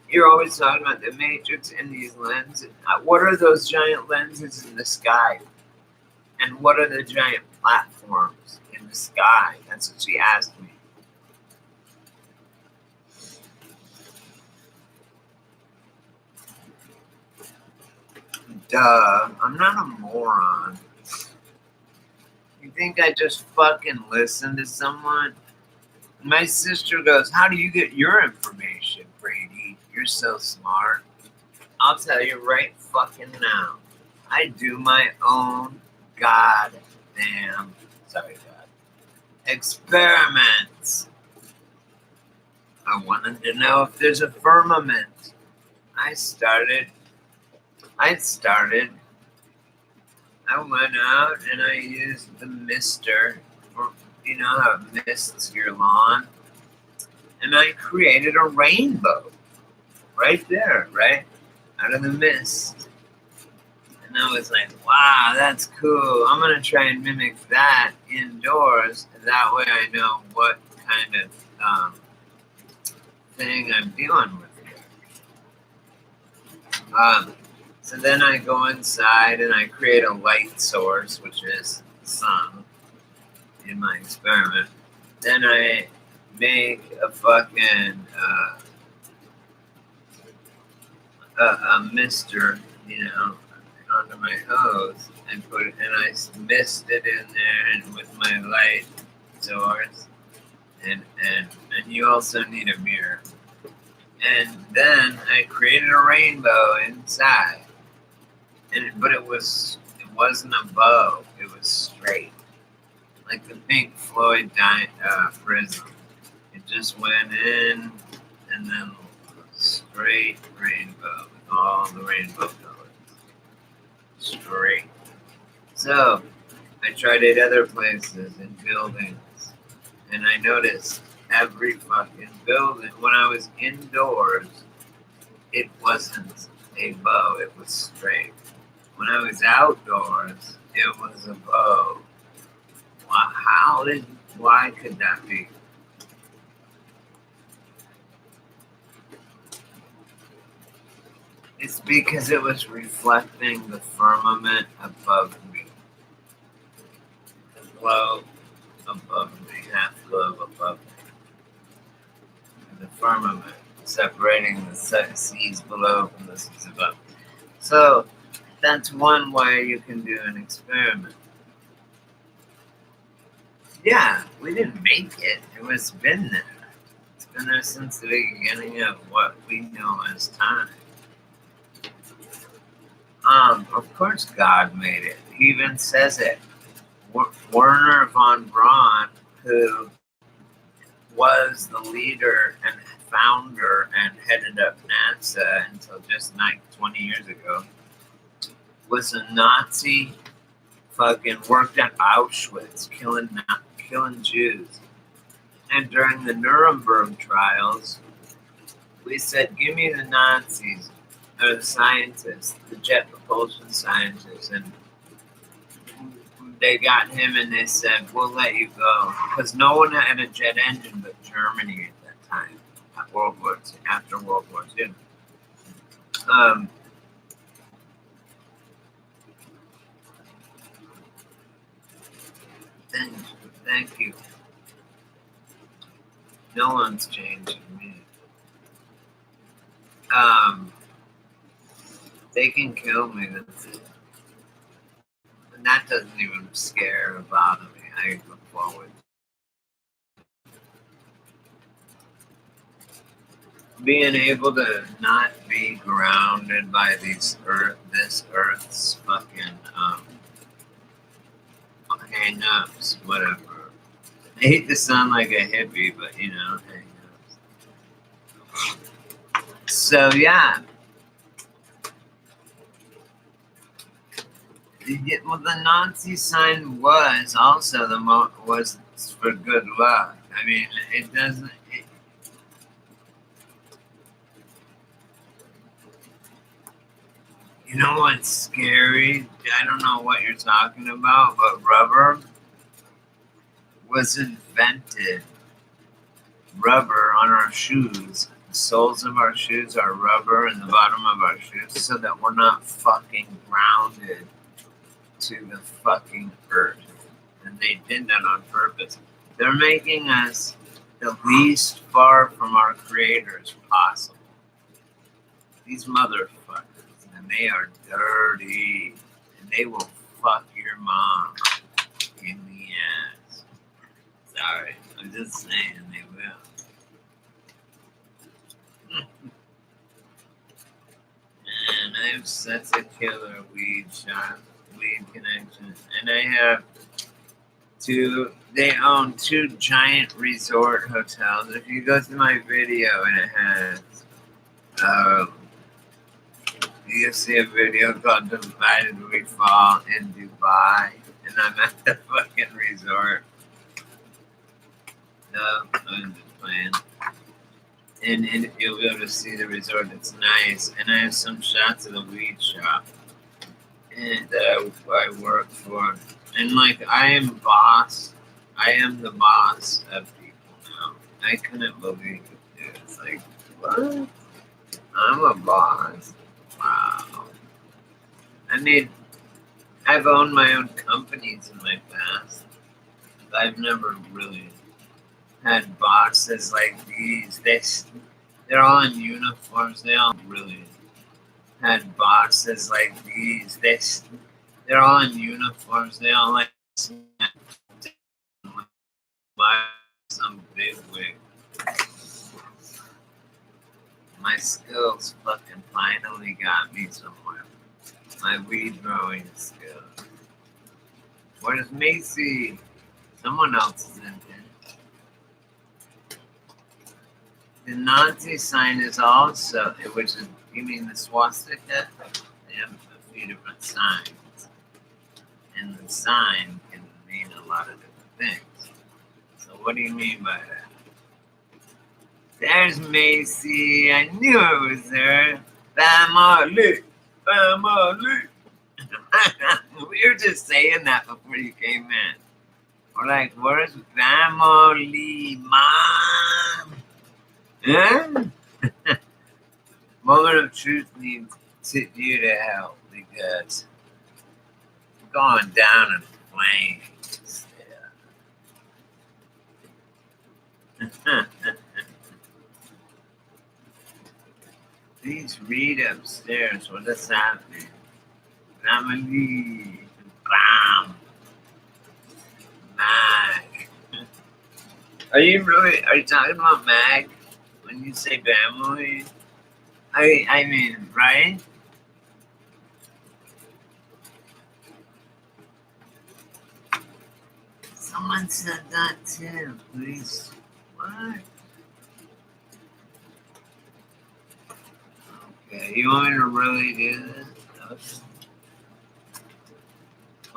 you're always talking about the Matrix and these lenses. What are those giant lenses in the sky? And what are the giant platforms in the sky? That's what she asked me. Duh, I'm not a moron. You think I just fucking listen to someone? My sister goes, how do you get your information, Brady? You're so smart. I'll tell you right fucking now. I do my own goddamn, experiments. I wanted to know if there's a firmament. I went out and I used the mister for, you know how it mists your lawn? And I created a rainbow right there, right? Out of the mist. And I was like, wow, that's cool. I'm going to try and mimic that indoors. That way I know what kind of thing I'm dealing with here. So then I go inside and I create a light source, which is the sun in my experiment. Then I make a fucking a mister, onto my hose and I mist it in there and with my light source. And you also need a mirror. And then I created a rainbow inside. But it wasn't a bow, it was straight. Like the Pink Floyd prism. It just went in and then straight rainbow with all the rainbow colors. Straight. So I tried it other places in buildings, and I noticed every fucking building when I was indoors, it wasn't a bow. It was straight. When I was outdoors, it was a bow. Why could that be? It's because it was reflecting the firmament above me. The globe above me, half globe above me. And the firmament separating the seas below from the seas above. So that's one way you can do an experiment. Yeah, we didn't make it. It was been there. It's been there since the beginning of what we know as time. Of course God made it. He even says it. Werner von Braun, who was the leader and founder and headed up NASA until just 20 years ago, was a Nazi, fucking worked at Auschwitz, killing Jews. And during the Nuremberg trials, we said, give me the Nazis, or the scientists, the jet propulsion scientists. And they got him and they said, we'll let you go. Because no one had a jet engine but Germany at that time, after World War II. Thank you. No one's changing me. They can kill me. And that doesn't even scare or bother me. I look forward. Being able to not be grounded by this earth's fucking hang-ups, whatever. I hate to sound like a hippie, but you know, hang-ups. So yeah. Well, the Nazi sign was also was for good luck. I mean, it doesn't. You know what's scary? I don't know what you're talking about, but rubber was invented. Rubber on our shoes. The soles of our shoes are rubber, and the bottom of our shoes, so that we're not fucking grounded to the fucking earth. And they did that on purpose. They're making us the least far from our creators possible. These motherfuckers, and they are dirty, and they will fuck your mom in the ass. Sorry, I'm just saying they will. And I have such a killer weed connection, and I have they own 2 giant resort hotels. If you go to my video and it has, you see a video called Divided We Fall in Dubai, and I'm at the fucking resort. No, I'm just playing. And you'll be able to see the resort. It's nice. And I have some shots of the weed shop that I work for. And like, I am the boss of people now. I couldn't believe it, dude. It's like, what? I'm a boss. Wow. I mean, I've owned my own companies in my past. But I've never really had bosses like these. They're all in uniforms. They all really had bosses like these. They're all in uniforms. They all like some big wig. My skills fucking finally got me somewhere. My weed growing skills. Where's Macy? Someone else is in here. The Nazi sign is also, which is, you mean the swastika? They have a few different signs. And the sign can mean a lot of different things. So what do you mean by that? There's Macy. I knew it was there. Family. Family. We were just saying that before you came in. We're like, where's family, mom? Yeah? Moment of truth needs you to help because we're going down in flames. Yeah. Please read upstairs. What is happening? Family. Bam. Mag. Are you talking about Mag when you say family? I mean, right? Someone said that too, please. What? Okay, you want me to really do this?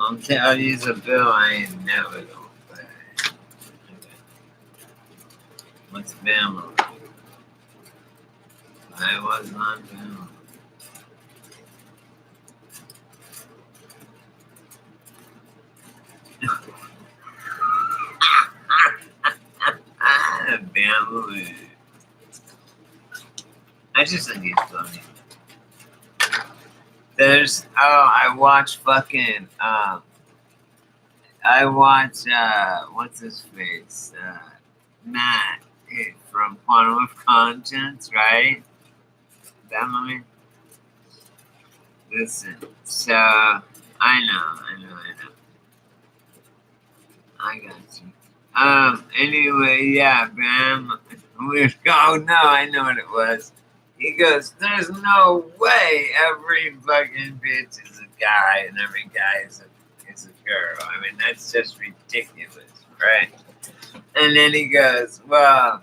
Okay. I'll tell you a bill I ain't never gonna pay. Okay. What's family? I was not family. Family. I just think it's funny. I watch fucking, what's his face? Matt from Quantum of Conscience, right? Family. Listen, so, I know. I got you. Anyway, yeah, Bam. Oh, no, I know what it was. He goes, there's no way every fucking bitch is a guy and every guy is a girl. I mean, that's just ridiculous, right? And then he goes, well,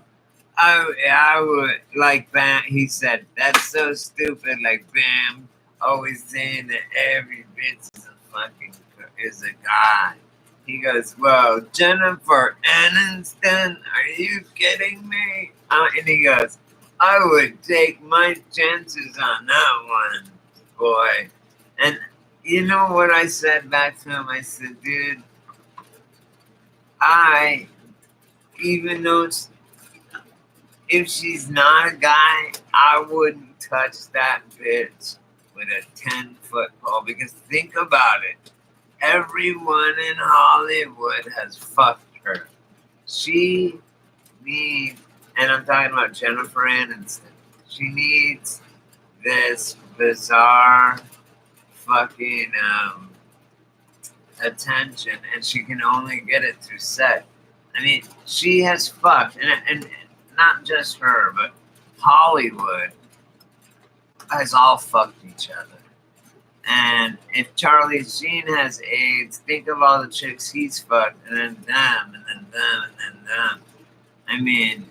I would, like Bam, he said, that's so stupid, like Bam always saying that every bitch is a guy. He goes, well, Jennifer Aniston, are you kidding me? And he goes, I would take my chances on that one, boy. And you know what I said back to him? I said, dude, even though if she's not a guy, I wouldn't touch that bitch with a 10-foot pole. Because think about it. Everyone in Hollywood has fucked her. She needs, and I'm talking about Jennifer Aniston, she needs this bizarre fucking attention, and she can only get it through sex. I mean, she has fucked, and not just her, but Hollywood has all fucked each other. And if Charlie Sheen has AIDS, think of all the chicks he's fucked, and then them, and then them, and then them. I mean,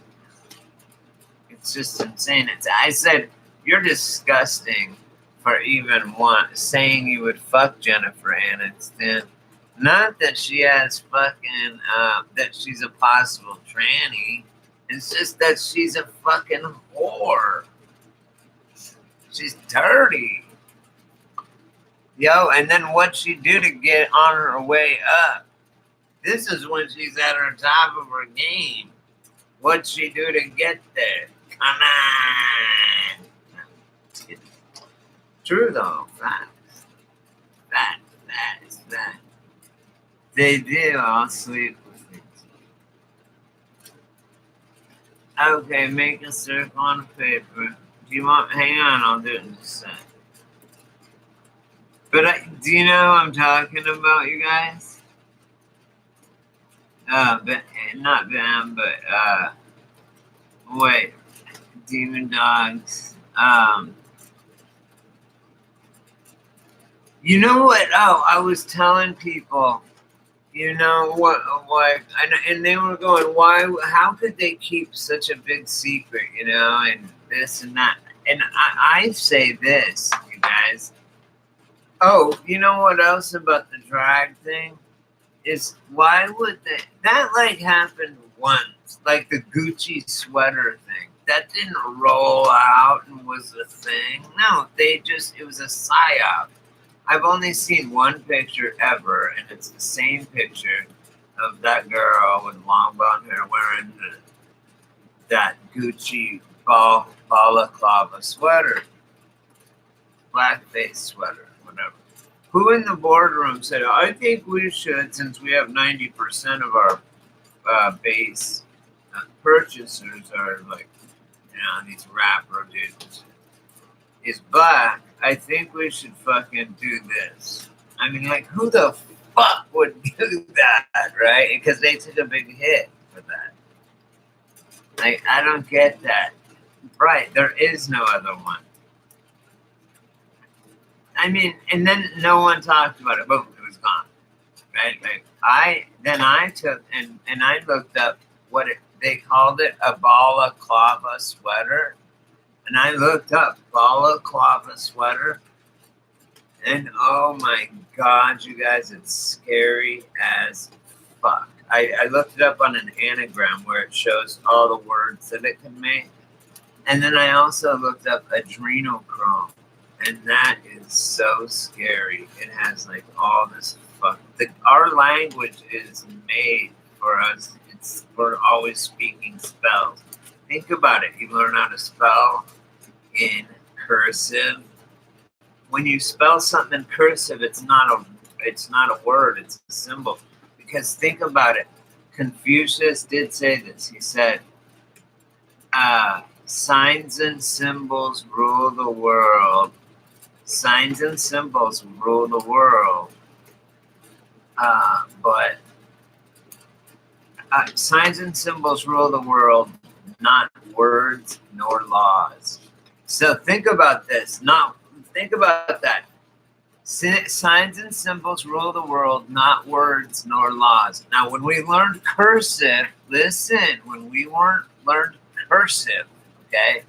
it's just insane. I said, you're disgusting for even saying you would fuck Jennifer Aniston. Not that she has fucking, that she's a possible tranny. It's just that she's a fucking whore. She's dirty. Yo, and then what'd she do to get on her way up? This is when she's at her top of her game. What'd she do to get there? Come on. True though, facts. Facts. They do, I'll sleep with it. Okay, make a circle on a paper. Do you want, hang on, I'll do it in a sec. But do you know who I'm talking about, you guys? But not them, but wait, Demon Dogs. You know what? Oh, I was telling people, you know what? And they were going, why? How could they keep such a big secret? You know, and this and that. And I say this, you guys. Oh, you know what else about the drag thing? Is why would that like happened once, like the Gucci sweater thing. that didn't roll out and was a thing. No, it was a psyop. I've only seen one picture ever, and it's the same picture of that girl with long blonde hair wearing that Gucci balaclava sweater, blackface sweater, whatever. Who in the boardroom said, I think we should, since we have 90% of our base purchasers are like, these rapper dudes, is black, I think we should fucking do this. I mean, like, who the fuck would do that, right? Because they took a big hit for that. Like, I don't get that. Right, there is no other one. I mean, and then no one talked about it. Boom, it was gone. Right? Like, I took and I looked up what they called it, a balaclava sweater. And I looked up balaclava sweater. And oh my God, you guys, it's scary as fuck. I looked it up on an anagram where it shows all the words that it can make. And then I also looked up adrenochrome. And that is so scary. It has like all this fuck. Our language is made for us. We're always speaking spells. Think about it. You learn how to spell in cursive. When you spell something in cursive, it's not a word, it's a symbol. Because think about it. Confucius did say this. He said, signs and symbols rule the world. Signs and symbols rule the world. But signs and symbols rule the world, not words nor laws. So think about this. Think about that. Signs and symbols rule the world, not words nor laws. Now, when we learned cursive, listen, when we learned cursive, okay,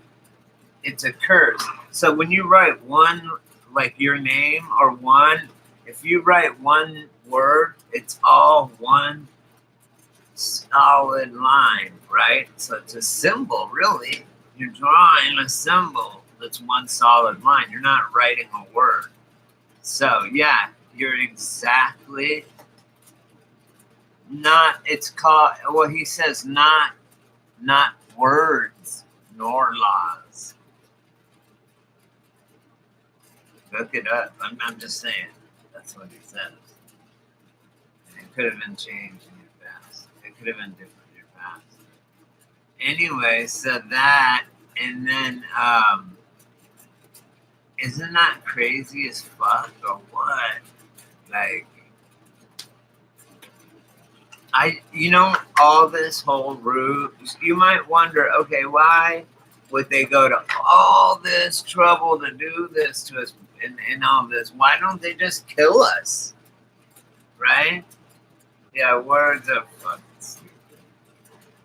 it's a curse. So when you write one, like your name or one, if you write one word, it's all one solid line, right? So it's a symbol, really. You're drawing a symbol that's one solid line. You're not writing a word. So yeah, you're exactly not. It's called. Well, he says not words nor laws. Look it up. I'm just saying. That's what he says. And it could have been changed in your past. It could have been different in your past. Anyway, so that, and then, isn't that crazy as fuck or what? Like, all this whole route, you might wonder, okay, why would they go to all this trouble to do this to us and all this? Why don't they just kill us? Right? Yeah, words are fucking stupid.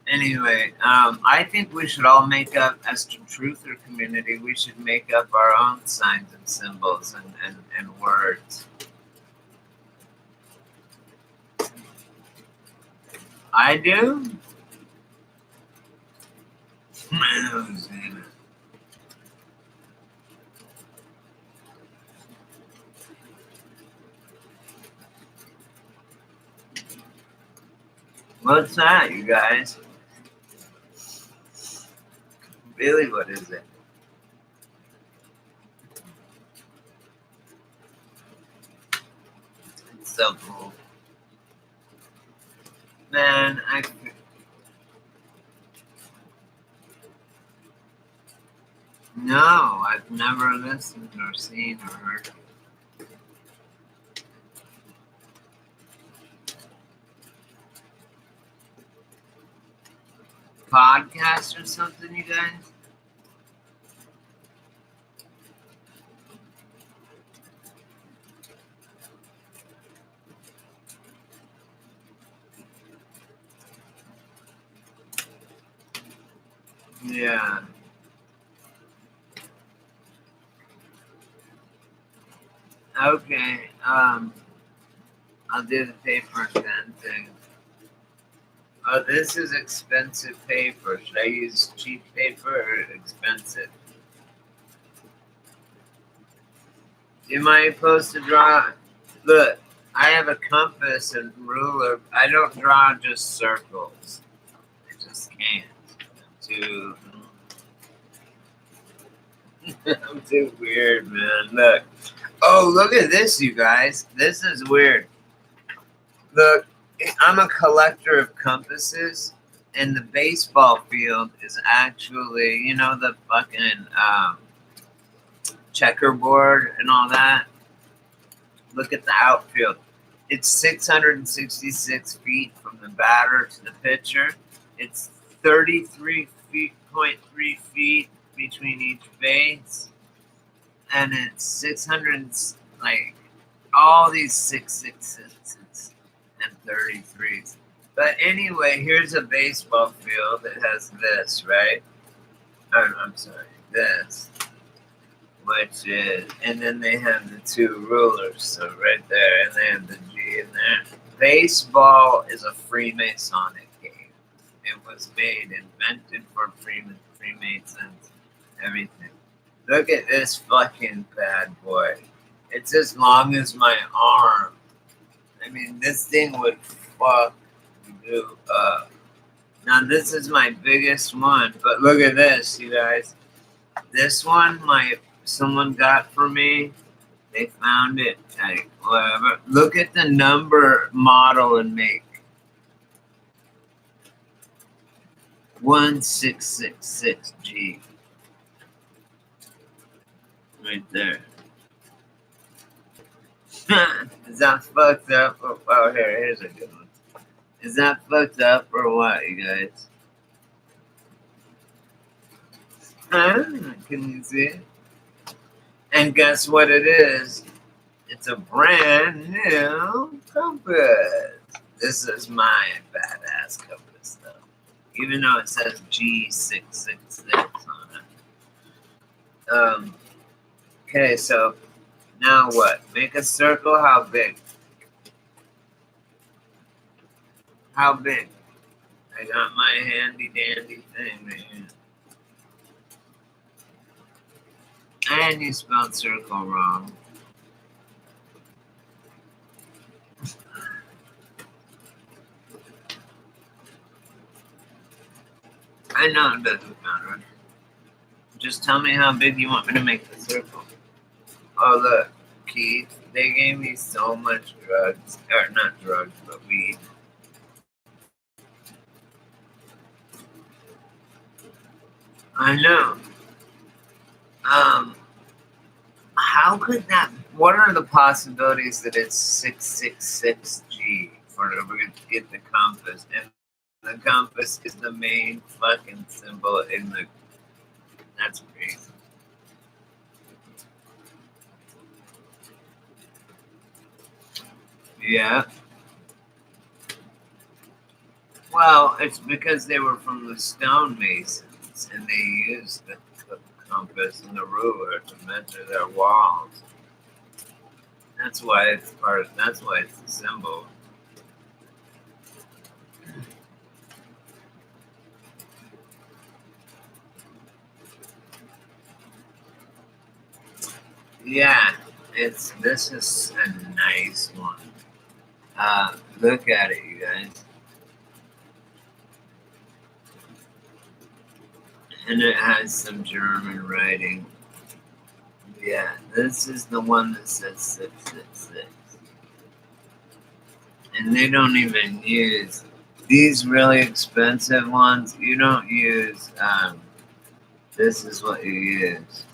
Anyway, I think we should all make up, as the truther community, we should make up our own signs and symbols and words. I do? What's that, you guys? Really, what is it? It's so cool. Man, no, I've never listened or seen or heard. Podcast or something, you guys? Yeah. Okay. I'll do the paper and pen thing. Oh, this is expensive paper. Should I use cheap paper or expensive? Am I supposed to draw? Look, I have a compass and ruler. I don't draw just circles. I just can't. Too. I'm too weird, man. Look. Oh, look at this, you guys. This is weird. Look, I'm a collector of compasses, and the baseball field is actually, you know, the fucking checkerboard and all that. Look at the outfield. It's 666 feet from the batter to the pitcher. It's 33 feet, 0.3 feet between each base. And it's 600, like, all these 666s and 33s. But anyway, here's a baseball field that has this, right? I'm sorry, this. Which is, and then they have the two rulers, so right there, and they have the G in there. Baseball is a Freemasonic game. It was invented for Freemasons, everything. Look at this fucking bad boy. It's as long as my arm. I mean, this thing would fuck you up. Now, this is my biggest one, but look at this, you guys. This one, someone got for me. They found it, like, whatever. Look at the number, model, and make. 1666G. Right there. Is that fucked up? Oh, here's a good one. Is that fucked up or what, you guys? Can you see it? And guess what it is? It's a brand new compass. This is my badass compass, though. Even though it says G666 on it. Okay, so now what? Make a circle. How big? How big? I got my handy dandy thing right here. And you spelled circle wrong. I know it doesn't matter. Just tell me how big you want me to make the circle. Oh, look, Keith, they gave me so much drugs. Or not drugs, but weed. I know. How could that? What are the possibilities that it's 666G for to get the compass? And the compass is the main fucking symbol in the. That's crazy. Yeah. Well, it's because they were from the stonemasons and they used the compass and the ruler to measure their walls. That's why it's that's why it's a symbol. Yeah, this is a nice one. Look at it, you guys. And it has some German writing. Yeah, this is the one that says 666. And they don't even use these really expensive ones. You don't use, this is what you use.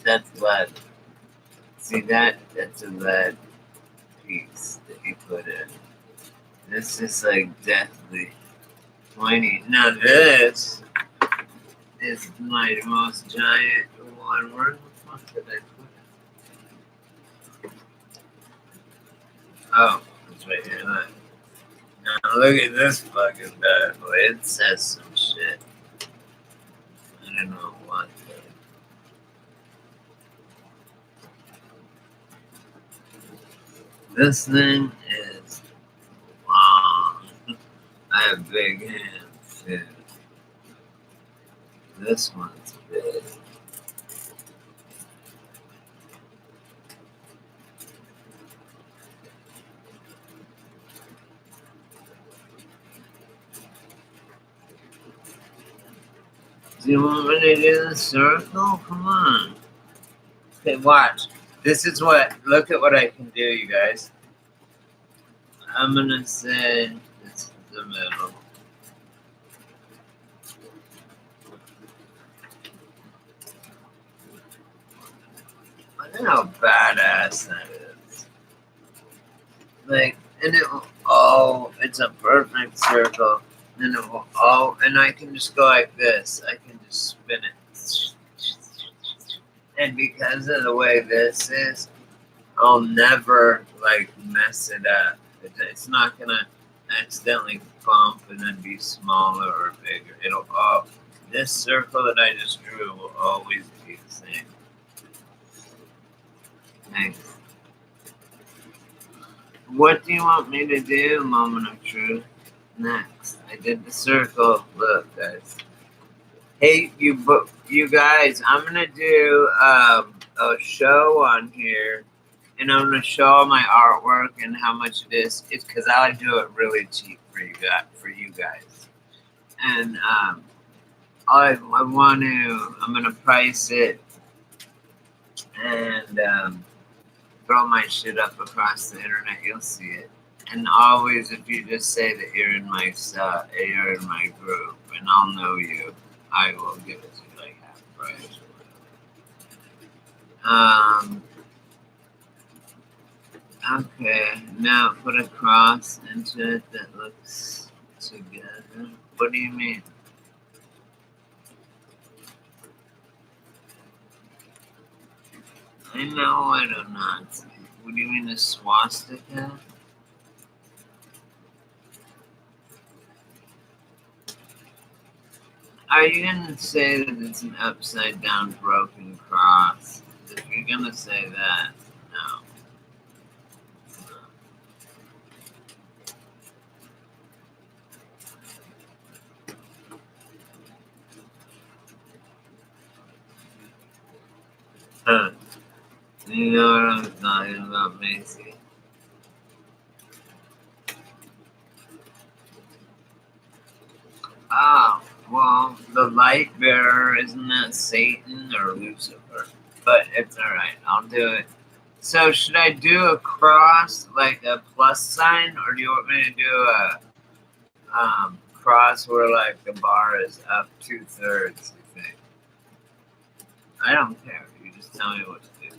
That's lead. See that? That's a lead piece that you put in. This is like deathly pointy. Now this is my most giant one. Where the fuck did I put it? Oh, it's right here. Look. Now look at this fucking bad boy. It says some shit. I don't know what. This thing is long. I have big hands. Yeah. This one's big. Do you want me to do the circle? Come on. Okay, watch. This is what, look at what I can do, you guys. I'm gonna say this is the middle. Look at how badass that is. Like, and it will, oh, it's a perfect circle. And it will, oh, and I can just go like this. I can just spin it. And because of the way this is, I'll never like mess it up. It's not gonna accidentally bump and then be smaller or bigger. It'll all this circle that I just drew will always be the same. Thanks. What do you want me to do, Moment of Truth? Next, I did the circle. Look, guys. Hey, you guys, I'm gonna do a show on here, and I'm gonna show all my artwork and how much it is. It's because I do it really cheap for you guys, and I want to. I'm gonna price it and throw my shit up across the internet. You'll see it. And always, if you just say that you're in my you're in my group, and I'll know you, I will give it to you like half price. Okay, now put a cross into it that looks together. What do you mean? I know I do not. What do you mean a swastika? Are you gonna say that it's an upside down broken cross? If you're gonna say that, no. Huh. You know what I'm talking about, Macy? Oh, well, the light bearer, isn't that Satan or Lucifer? But it's alright, I'll do it. So, should I do a cross, like a plus sign, or do you want me to do a cross where, like, the bar is up 2/3, you think? I don't care. You just tell me what to do.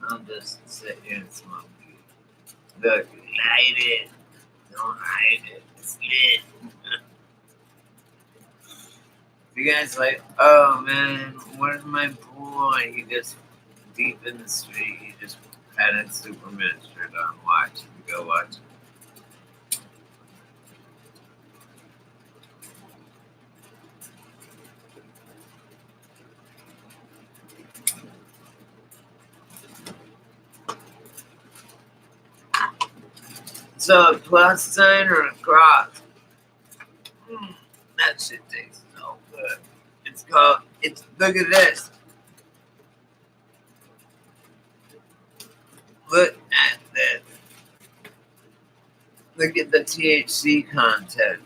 I'll just sit here and smoke weed. Look, light it. Don't hide it. It's lit. You guys like, oh man, where's my boy? He just deep in the street. He just had a Superman shirt on. Watch. Go watch. So a plus sign or a cross? That shit tastes so good. It's called, look at this. Look at this. Look at the THC content.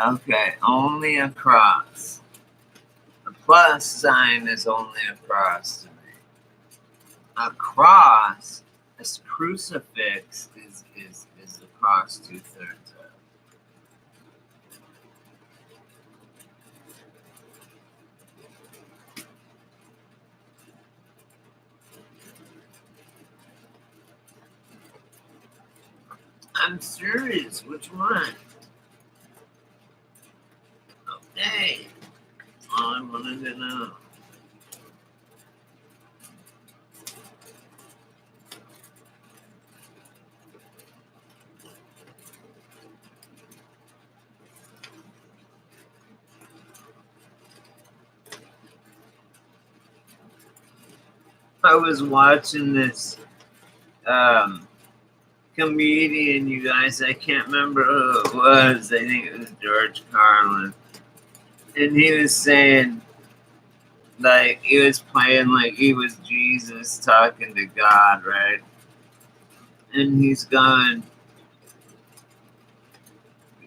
Okay, only a cross. A plus sign is only a cross to me. A cross, a crucifix is the cross 2/3 of. I'm serious. Which one? Okay. All I wanted to know. I was watching this comedian, you guys. I can't remember who it was. I think it was George Carlin. And he was saying, like, he was playing like he was Jesus talking to God, right? And he's going,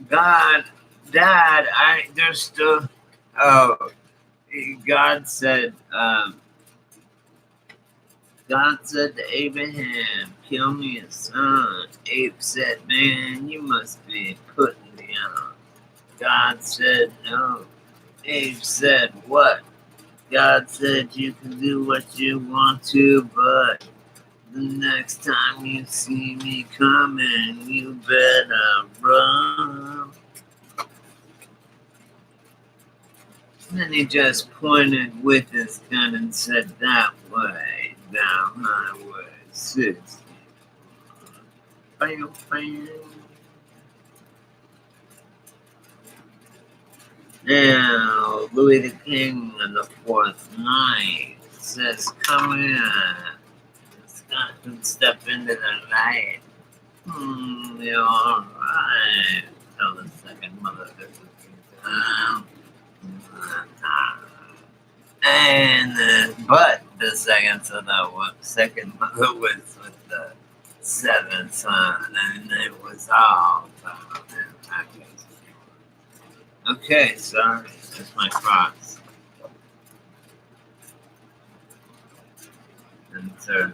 God, Dad, there's still, oh, God said, God said to Abraham, kill me a son. Abe said, man, you must be putting me on. God said, no. Abe said, what? God said, you can do what you want to, but the next time you see me coming, you better run. And then he just pointed with his gun and said, that way, down Highway 60. Bam, bam. Now, Louis the King on the fourth night says, come in. Scott can step into the light. You're alright. Tell the second mother this is down. And but the second mother was with the seventh son, and it was all about him. Okay, sorry, that's my cross. And third.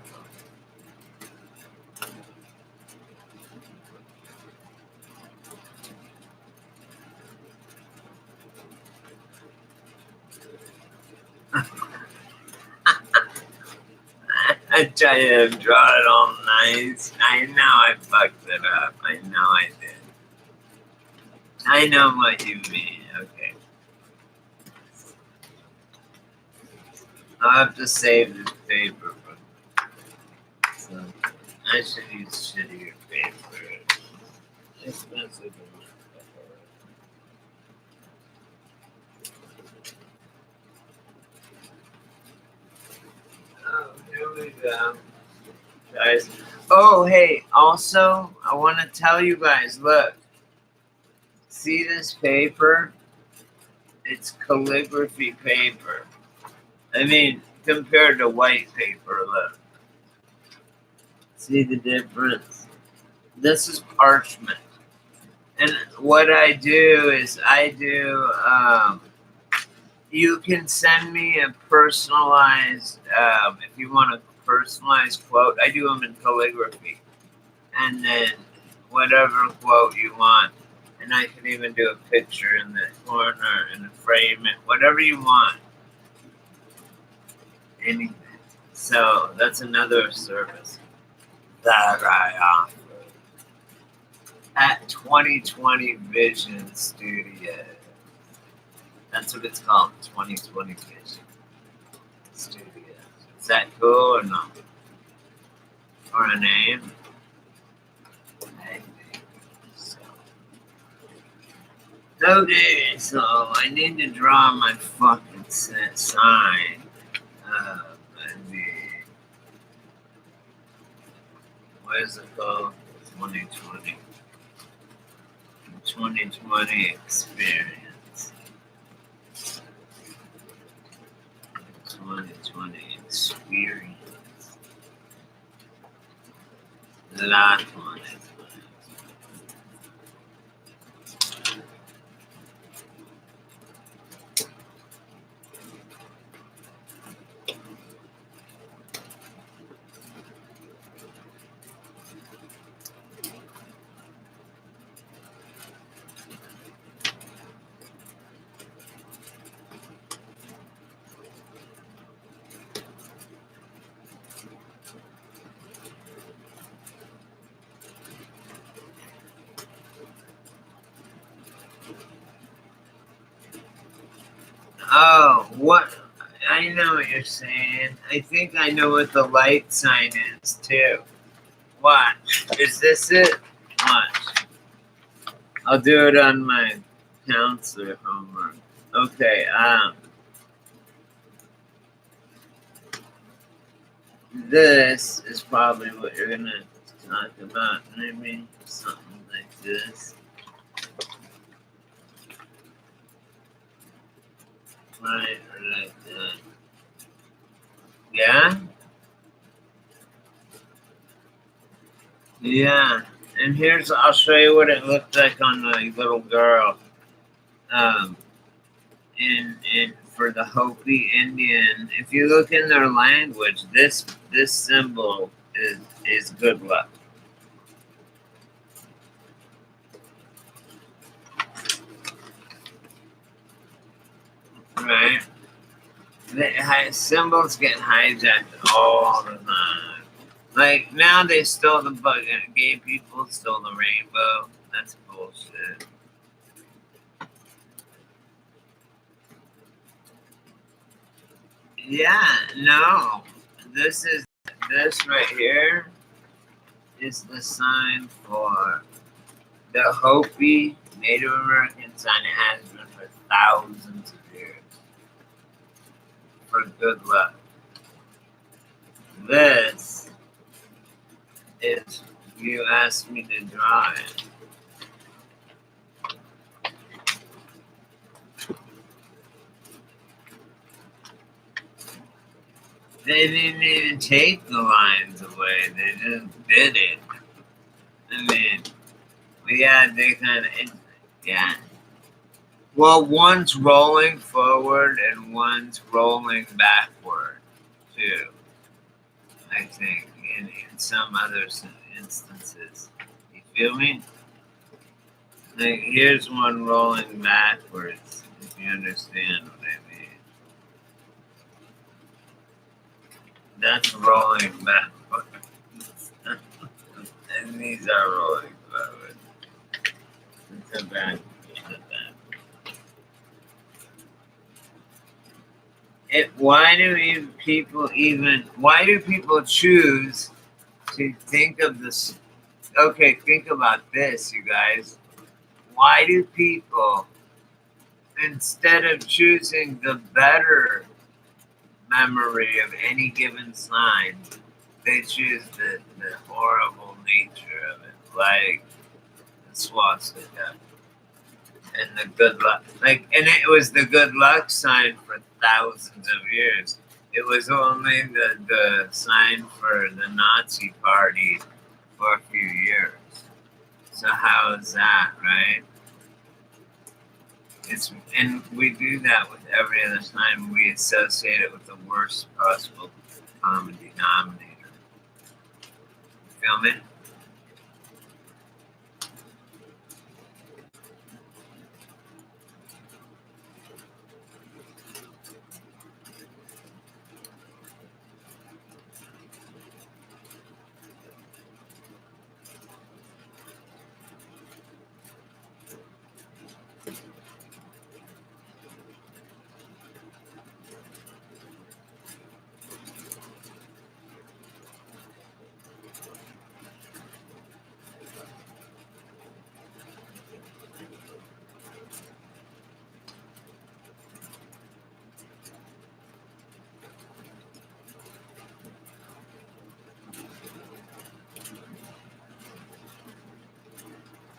I try to draw it all nice. I know I fucked it up. I know I did. I know what you mean. Okay. I'll have to save this paper. So I should use shittier paper. Expensive. Oh, here we go. Guys. Oh, hey, also, I want to tell you guys, look. See this paper? It's calligraphy paper. I mean, compared to white paper, look. See the difference? This is parchment. And what I do is you can send me a personalized, if you want a personalized quote, I do them in calligraphy. And then whatever quote you want. And I can even do a picture in the corner and frame it, whatever you want. Anything. So that's another service that I offer at 2020 Vision Studio. That's what it's called, 2020 Vision Studio. Is that cool or not? Or a name? I think so. Okay, so I need to draw my fucking sign. What is it called? 2020. 2020 experience. 2020 experience. Lot on it. Oh, what? I know what you're saying. I think I know what the light sign is, too. Watch. Is this it? Watch. I'll do it on my counselor homework. Okay, this is probably what you're gonna talk about, maybe something like this. Right, or like that. Yeah? Yeah. And I'll show you what it looked like on the little girl. Um, in for the Hopi Indian. If you look in their language, this symbol is good luck. Right? Symbols get hijacked all the time. Like now they stole the bug. Gay people stole the rainbow. That's bullshit. Yeah, no. This right here is the sign for the Hopi Native American sign. It has been for thousands of years for good luck. This is you asked me to draw it. They didn't even take the lines away. They just did it. I mean, yeah, they kind of, yeah. Well, one's rolling forward and one's rolling backward, too. I think in some other instances. You feel me? Like here's one rolling backwards. If you understand what I mean. That's rolling backwards. And these are rolling forward. It's a bad. Why do people choose to think of this? Okay, think about this, you guys. Why do people, instead of choosing the better memory of any given sign, they choose the horrible nature of it, like the swastika and the good luck. And it was the good luck sign for thousands of years. It was only the sign for the Nazi party for a few years. So how is that, right? And we do that with every other sign. We associate it with the worst possible common denominator. Feel me?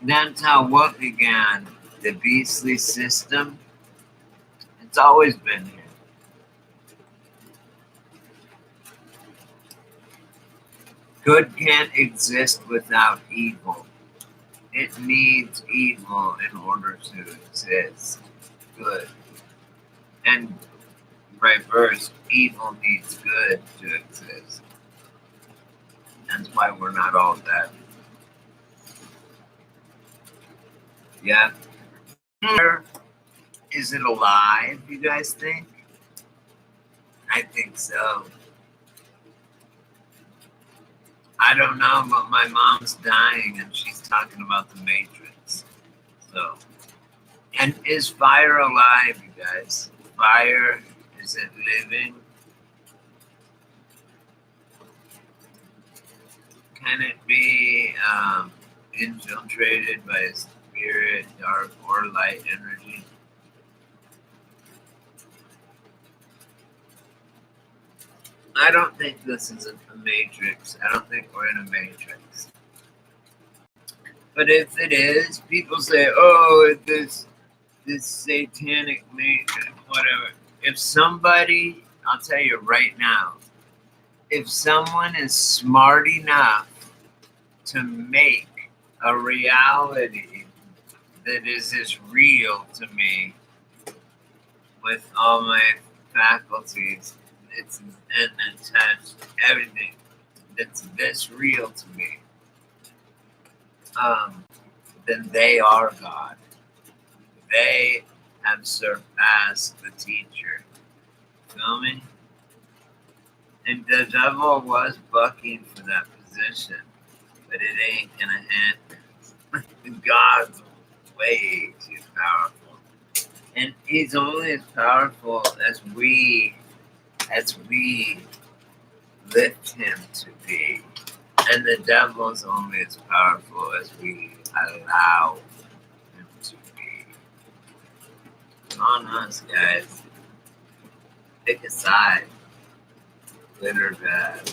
That's how what began. The beastly system. It's always been here. Good can't exist without evil. It needs evil in order to exist. Good. And reverse, evil needs good to exist. That's why we're not all dead. Yeah. Is it alive, you guys think? I think so. I don't know, but my mom's dying and she's talking about the Matrix. So, and is fire alive, you guys? Fire, is it living? Can it be infiltrated by a spirit, dark or light energy? I don't think this is a matrix. I don't think we're in a matrix. But if it is, people say, "Oh, this satanic matrix, whatever." If somebody, I'll tell you right now, if someone is smart enough to make a reality that is as real to me with all my faculties, it's and attached everything that's this real to me, then they are God. They have surpassed the teacher. Feel me? And the devil was bucking for that position, but it ain't gonna happen. God's way too powerful, and He's only as powerful as we lift Him to be. And the devil's only as powerful as we allow him to be. It's on us, guys. Pick a side, good or bad.